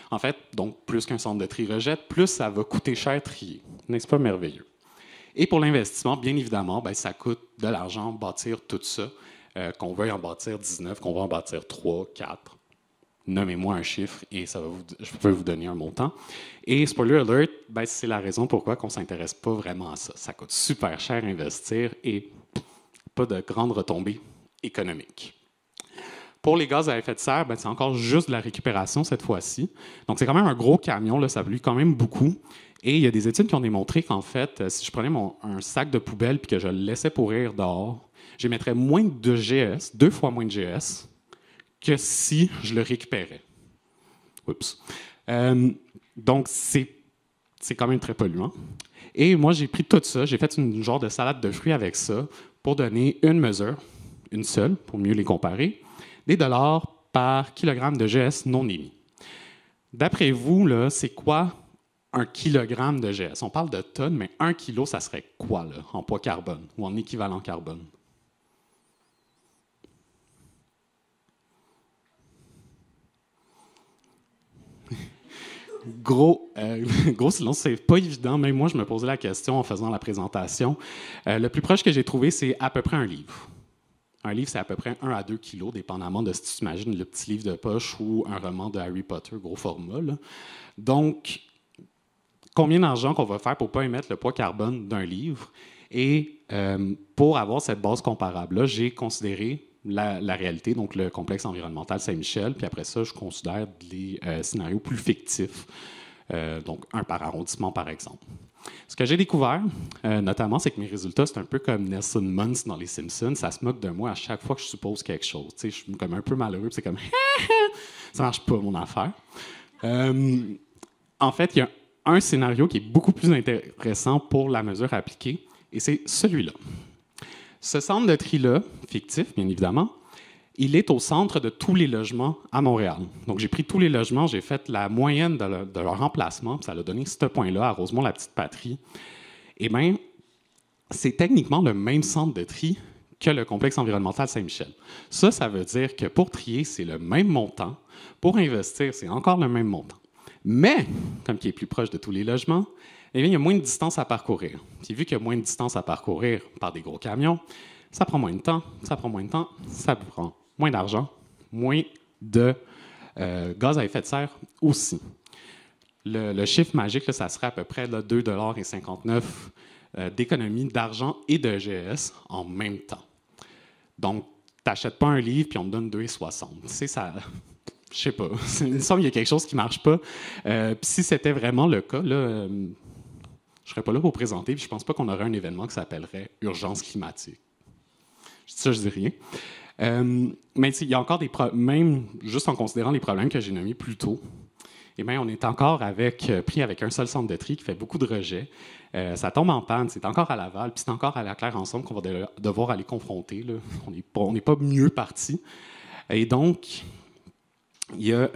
En fait, donc plus qu'un centre de tri rejette, plus ça va coûter cher trier. N'est-ce pas merveilleux? Et pour l'investissement, bien évidemment, ben, ça coûte de l'argent bâtir tout ça, qu'on veuille en bâtir 19, qu'on veuille en bâtir 3, 4. Nommez-moi un chiffre et je peux vous donner un montant. Et spoiler alert, ben, c'est la raison pourquoi on ne s'intéresse pas vraiment à ça. Ça coûte super cher à investir et pas de grandes retombées économiques. Pour les gaz à effet de serre, ben, c'est encore juste de la récupération cette fois-ci. Donc, c'est quand même un gros camion, là, ça pollue quand même beaucoup. Et il y a des études qui ont démontré qu'en fait, si je prenais un sac de poubelle et que je le laissais pourrir dehors, j'émettrais moins de GS, 2 fois moins de GS, que si je le récupérais. Oups. Donc, c'est quand même très polluant. Et moi, j'ai pris tout ça, j'ai fait une genre de salade de fruits avec ça pour donner une mesure, une seule, pour mieux les comparer, des dollars par kilogramme de GS non émis. D'après vous, là, c'est quoi un kilogramme de GS? On parle de tonnes, mais 1 kilo, ça serait quoi là, en poids carbone ou en équivalent carbone? Gros silence, c'est pas évident. Même moi, je me posais la question en faisant la présentation. Le plus proche que j'ai trouvé, c'est à peu près un livre. Un livre, c'est à peu près 1 à 2 kilos, dépendamment de si tu imagines le petit livre de poche ou un roman de Harry Potter, gros format, là. Donc, combien d'argent qu'on va faire pour ne pas émettre le poids carbone d'un livre? Et pour avoir cette base comparable-là, j'ai considéré la réalité, donc le complexe environnemental Saint-Michel, puis après ça, je considère les scénarios plus fictifs, donc 1 par arrondissement, par exemple. Ce que j'ai découvert, notamment, c'est que mes résultats, c'est un peu comme Nelson Muntz dans Les Simpsons, ça se moque de moi à chaque fois que je suppose quelque chose. Tu sais, je suis comme un peu malheureux, puis c'est comme « ça marche pas, mon affaire ». En fait, il y a un scénario qui est beaucoup plus intéressant pour la mesure appliquée, et c'est celui-là. Ce centre de tri-là, fictif, bien évidemment, il est au centre de tous les logements à Montréal. Donc, j'ai pris tous les logements, j'ai fait la moyenne de leur emplacement, puis ça a donné ce point-là à Rosemont-la-Petite-Patrie. Eh bien, c'est techniquement le même centre de tri que le complexe environnemental Saint-Michel. Ça veut dire que pour trier, c'est le même montant. Pour investir, c'est encore le même montant. Mais, comme qui est plus proche de tous les logements, eh bien, il y a moins de distance à parcourir. Puis vu qu'il y a moins de distance à parcourir par des gros camions, ça prend moins de temps, ça prend moins de temps, ça prend moins d'argent, moins de gaz à effet de serre aussi. Le chiffre magique, là, ça serait à peu près 2,59 $ d'économie d'argent et de GS en même temps. Donc, tu n'achètes pas un livre puis on te donne 2,60 $. Tu sais, ça... Je sais pas. Il me semble qu'il y a quelque chose qui ne marche pas. Puis si c'était vraiment le cas, là, je ne serais pas là pour présenter, puis je ne pense pas qu'on aurait un événement qui s'appellerait « Urgence climatique ». Je dis ça, je dis rien. Mais il y a encore des problèmes, juste en considérant les problèmes que j'ai nommés plus tôt, eh bien, on est encore pris avec un seul centre de tri qui fait beaucoup de rejets. Ça tombe en panne, c'est encore à Laval, puis c'est encore à la Claire ensemble qu'on va devoir aller confronter. Là. On n'est pas mieux parti. Et donc, il y a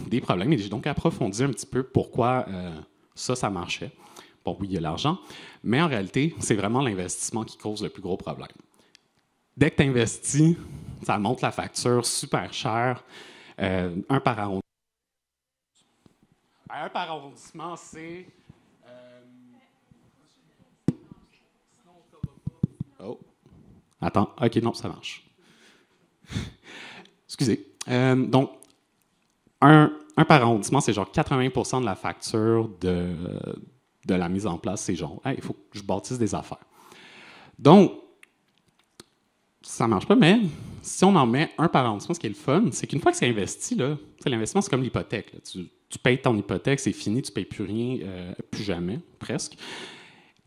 des problèmes. Et j'ai donc approfondi un petit peu pourquoi ça marchait. Bon, oui, il y a l'argent, mais en réalité, c'est vraiment l'investissement qui cause le plus gros problème. Dès que tu investis, ça monte la facture super chère. Un par arrondissement. Un par arrondissement, c'est... Oh. Attends. OK, non, ça marche. Excusez. Donc, un par arrondissement, c'est genre 80% de la facture de la mise en place. C'est genre, hey, il faut que je bâtisse des affaires. Donc, ça ne marche pas, mais si on en met un par arrondissement, ce qui est le fun, c'est qu'une fois que c'est investi, l'investissement, c'est comme l'hypothèque. Tu payes ton hypothèque, c'est fini, tu ne payes plus rien, plus jamais, presque.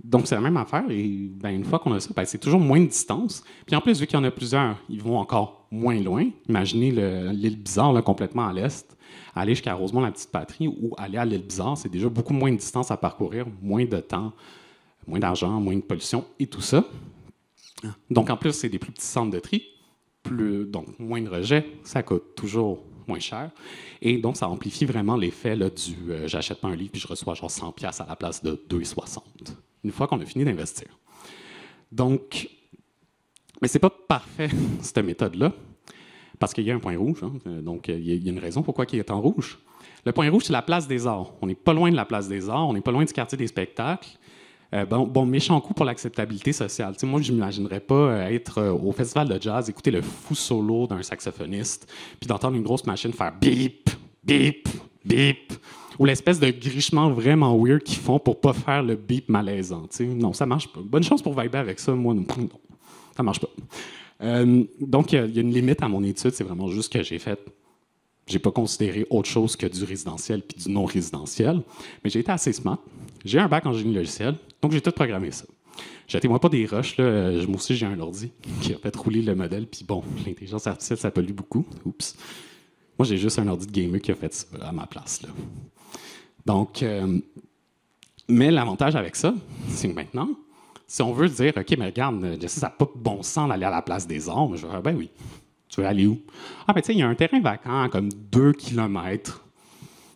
Donc, c'est la même affaire. Et ben, une fois qu'on a ça, ben, c'est toujours moins de distance. Puis en plus, vu qu'il y en a plusieurs, ils vont encore moins loin. Imaginez l'île Bizarre, là, complètement à l'est. Aller jusqu'à Rosemont-la-Petite-Patrie ou aller à l'île Bizarre, c'est déjà beaucoup moins de distance à parcourir, moins de temps, moins d'argent, moins de pollution et tout ça. Donc, en plus, c'est des plus petits centres de tri, donc moins de rejets, ça coûte toujours moins cher. Et donc, ça amplifie vraiment l'effet du j'achète pas un livre puis je reçois genre 100$ à la place de 2,60 une fois qu'on a fini d'investir. Donc, mais c'est pas parfait, cette méthode-là, parce qu'il y a un point rouge. Hein, donc, il y a une raison pourquoi il est en rouge. Le point rouge, c'est la place des Arts. On n'est pas loin de la place des Arts, on n'est pas loin du quartier des spectacles. Bon, méchant coup pour l'acceptabilité sociale. T'sais, moi, je ne m'imaginerais pas être au festival de jazz, écouter le fou solo d'un saxophoniste, puis d'entendre une grosse machine faire bip, bip, bip, ou l'espèce de grichement vraiment weird qu'ils font pour pas faire le bip malaisant. T'sais. Non, ça marche pas. Bonne chance pour vibrer avec ça. Moi, non, ça marche pas. Donc, il y a une limite à mon étude. C'est vraiment juste que j'ai pas considéré autre chose que du résidentiel puis du non-résidentiel, mais j'ai été assez smart. J'ai un bac en génie logiciel, donc j'ai tout programmé ça. Jetez-moi pas des rushs, là. Moi aussi, j'ai un ordi qui a fait rouler le modèle, puis bon, l'intelligence artificielle, ça pollue beaucoup. Oups. Moi, j'ai juste un ordi de gamer qui a fait ça à ma place, là. Donc, mais l'avantage avec ça, c'est que maintenant, si on veut dire, OK, mais regarde, Jesse, ça n'a pas de bon sens d'aller à la place des arts, mais je vais dire, ben oui. Tu veux aller où? Ah, ben, tu sais, il y a un terrain vacant, comme 2 kilomètres.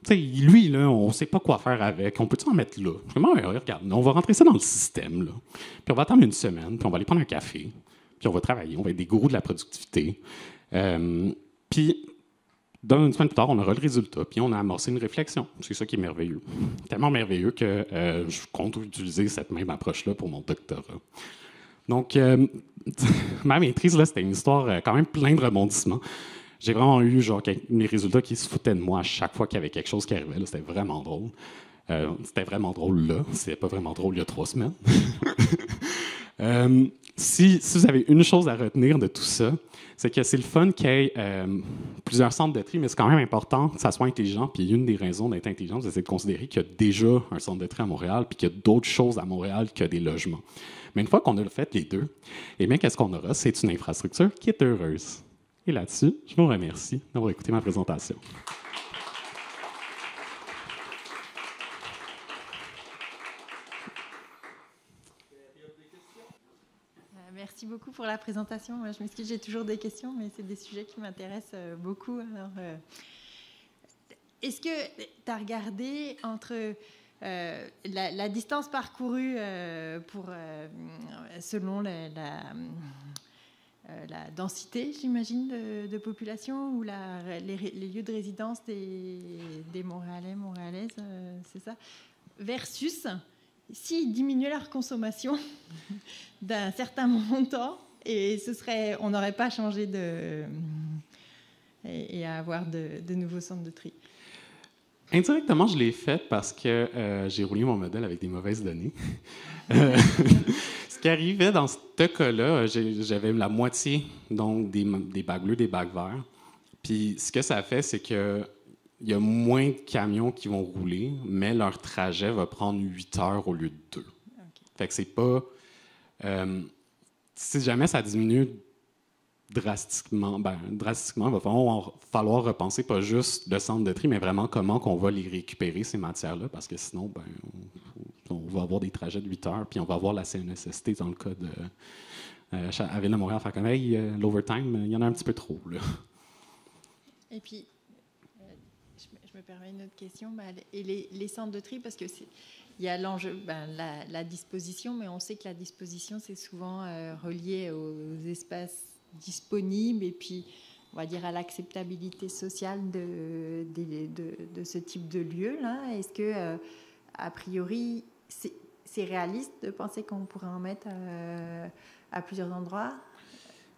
Tu sais, lui, là, on ne sait pas quoi faire avec. On peut-tu en mettre là? Comment, regarde, on va rentrer ça dans le système, là. Puis on va attendre une semaine, puis on va aller prendre un café, puis on va travailler, on va être des gourous de la productivité. Puis, dans une semaine plus tard, on aura le résultat, puis on a amorcé une réflexion. C'est ça qui est merveilleux. Tellement merveilleux que je compte utiliser cette même approche-là pour mon doctorat. Donc, ma maîtrise, là, c'était une histoire quand même pleine de rebondissements. J'ai vraiment eu genre, mes résultats qui se foutaient de moi à chaque fois qu'il y avait quelque chose qui arrivait. C'était vraiment drôle. C'était vraiment drôle là. C'était pas vraiment drôle il y a 3 semaines. Si vous avez une chose à retenir de tout ça, c'est que c'est le fun qu'il y ait plusieurs centres de tri, mais c'est quand même important que ça soit intelligent. Puis une des raisons d'être intelligent, c'est de considérer qu'il y a déjà un centre de tri à Montréal, puis qu'il y a d'autres choses à Montréal que des logements. Mais une fois qu'on a fait les deux, eh bien, qu'est-ce qu'on aura? C'est une infrastructure qui est heureuse. Et là-dessus, je vous remercie d'avoir écouté ma présentation. Merci beaucoup pour la présentation. Je m'excuse, j'ai toujours des questions, mais c'est des sujets qui m'intéressent beaucoup. Alors, est-ce que tu as regardé entre la distance parcourue selon la densité, j'imagine, de population ou les lieux de résidence des Montréalais, Montréalaises, c'est ça, versus s'ils diminuaient leur consommation d'un certain montant et on n'aurait pas changé et à avoir de nouveaux centres de tri. Indirectement, je l'ai fait parce que j'ai roulé mon modèle avec des mauvaises données. Ce qui arrivait dans ce cas-là, j'avais la moitié donc, des bacs bleus, des bacs verts. Puis ce que ça fait, c'est qu'il y a moins de camions qui vont rouler, mais leur trajet va prendre 8 heures au lieu de 2. Okay. Fait que c'est pas... si jamais ça diminue drastiquement, il va falloir repenser pas juste le centre de tri, mais vraiment comment on va les récupérer, ces matières-là, parce que sinon, on va avoir des trajets de 8 heures, puis on va avoir la CNESST dans le cas de à Ville de Montréal, faire comme hey, l'overtime, il y en a un petit peu trop. Là. Et puis, je me permets une autre question. Et les centres de tri, parce que il y a l'enjeu, la disposition, mais on sait que la disposition, c'est souvent relié aux espaces disponibles et puis, on va dire, à l'acceptabilité sociale de ce type de lieu-là. Est-ce que, a priori, c'est réaliste de penser qu'on pourrait en mettre à plusieurs endroits?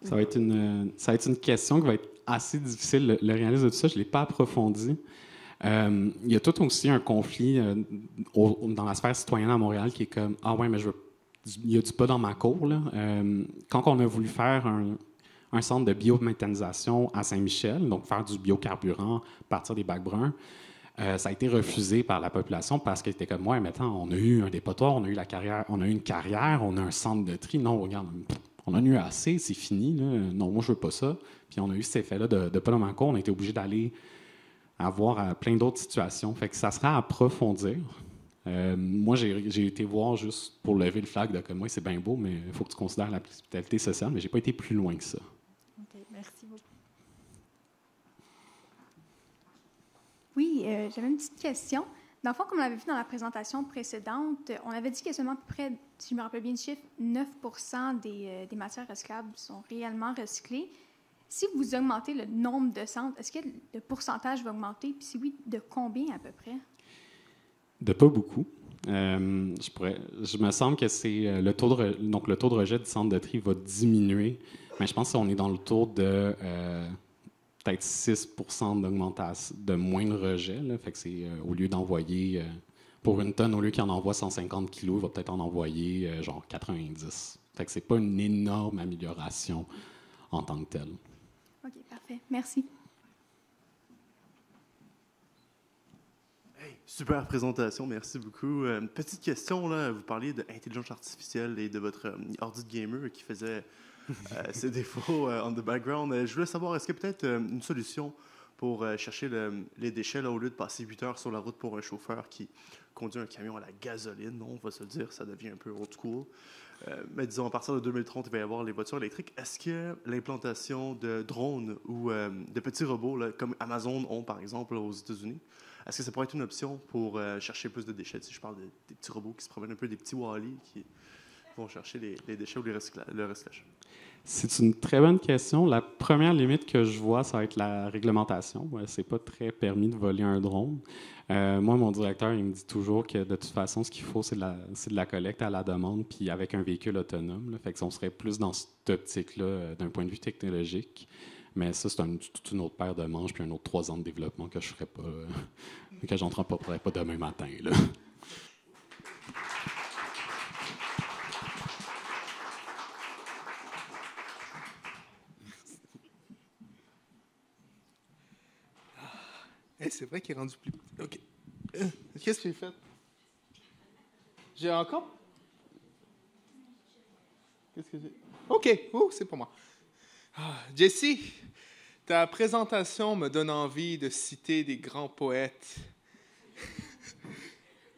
Ça va être une question qui va être assez difficile. Le réalisme de tout ça, je ne l'ai pas approfondi. Il y a tout aussi un conflit dans la sphère citoyenne à Montréal qui est comme « Ah ouais, mais il y a du pas dans ma cour. » Quand on a voulu faire un centre de biométhanisation à Saint-Michel, donc faire du biocarburant à partir des bacs bruns, ça a été refusé par la population parce qu'elle était comme « Ouais, mais attends, on a eu un dépotoir, on a eu une carrière, on a un centre de tri. Non, regarde, on en a eu assez, c'est fini. Là. Non, moi, je veux pas ça. » Puis on a eu cet effet-là de pas dans ma cour. On a été obligé d'aller avoir plein d'autres situations. Fait que ça sera à approfondir. Moi, j'ai été voir juste pour lever le flag de comme moi, c'est bien beau, mais il faut que tu considères la hospitalité sociale, mais j'ai pas été plus loin que ça. OK, merci beaucoup. Oui, j'avais une petite question. Dans le fond, comme on l'avait vu dans la présentation précédente, on avait dit que seulement à peu près, si je me rappelle bien le chiffre, 9 % des matières recyclables sont réellement recyclées. Si vous augmentez le nombre de centres, est-ce que le pourcentage va augmenter? Puis si oui, de combien à peu près? De pas beaucoup. Je me semble que c'est le taux de rejet du centre de tri va diminuer, mais je pense qu'on est dans le taux de peut-être 6 % d'augmentation, de moins de rejet. Là. Fait que c'est au lieu d'envoyer pour une tonne, au lieu qu'il en envoie 150 kilos, il va peut-être en envoyer genre 90. Fait que c'est pas une énorme amélioration en tant que telle. OK, parfait. Merci. Hey, super présentation, merci beaucoup. Petite question, là, vous parliez d'intelligence artificielle et de votre ordi de gamer qui faisait ses défauts on the background. Je voulais savoir, est-ce qu'il y a peut-être une solution pour chercher les déchets là, au lieu de passer 8 heures sur la route pour un chauffeur qui conduit un camion à la gasoline? Non, on va se le dire, ça devient un peu old school. Mais disons, à partir de 2030, il va y avoir les voitures électriques. Est-ce que l'implantation de drones ou de petits robots, là, comme Amazon ont, par exemple, aux États-Unis, est-ce que ça pourrait être une option pour chercher plus de déchets? Si je parle des petits robots qui se promènent un peu, des petits Wall-E qui vont chercher les déchets ou le recyclage? C'est une très bonne question. La première limite que je vois, ça va être la réglementation. C'est pas très permis de voler un drone. Moi, mon directeur, il me dit toujours que de toute façon, ce qu'il faut, c'est de la collecte à la demande, puis avec un véhicule autonome. Là. Fait que on serait plus dans cette optique-là d'un point de vue technologique. Mais ça, c'est toute une autre paire de manches, puis un autre 3 ans de développement que je ferais pas, que j'entreprendrais pas demain matin. Là. Hey, c'est vrai qu'il est rendu plus petit. OK. Qu'est-ce que j'ai fait? J'ai encore? Qu'est-ce que j'ai? OK. Oh, c'est pour moi. Jessie, ta présentation me donne envie de citer des grands poètes.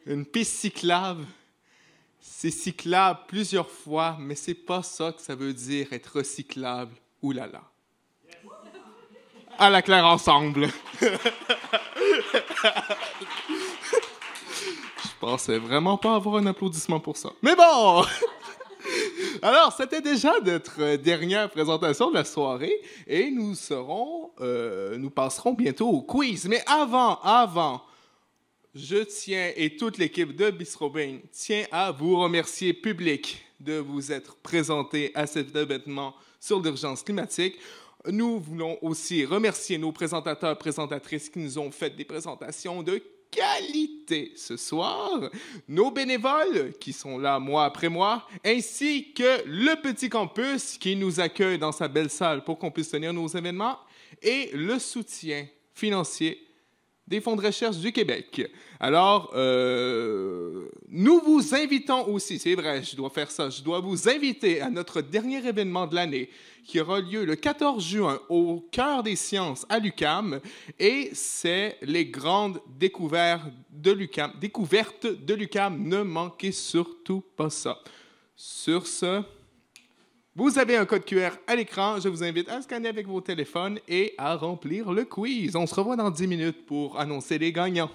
Une piste cyclable, c'est cyclable plusieurs fois, mais c'est pas ça que ça veut dire être recyclable. Ouh là là. À la claire ensemble. Je pensais vraiment pas avoir un applaudissement pour ça. Mais bon! Alors, c'était déjà notre dernière présentation de la soirée et nous passerons bientôt au quiz. Mais avant, je tiens, et toute l'équipe de Bistro Bean tient à vous remercier public de vous être présenté à cet événement sur l'urgence climatique. Nous voulons aussi remercier nos présentateurs, présentatrices qui nous ont fait des présentations de qualité ce soir, nos bénévoles qui sont là mois après mois, ainsi que le petit campus qui nous accueille dans sa belle salle pour qu'on puisse tenir nos événements, et le soutien financier des fonds de recherche du Québec. Alors, Nous vous invitons aussi, c'est vrai, je dois faire ça, je dois vous inviter à notre dernier événement de l'année qui aura lieu le 14 juin au cœur des sciences à l'UQAM et c'est les grandes découvertes de l'UQAM. Ne manquez surtout pas ça. Sur ce, vous avez un code QR à l'écran. Je vous invite à scanner avec vos téléphones et à remplir le quiz. On se revoit dans 10 minutes pour annoncer les gagnants.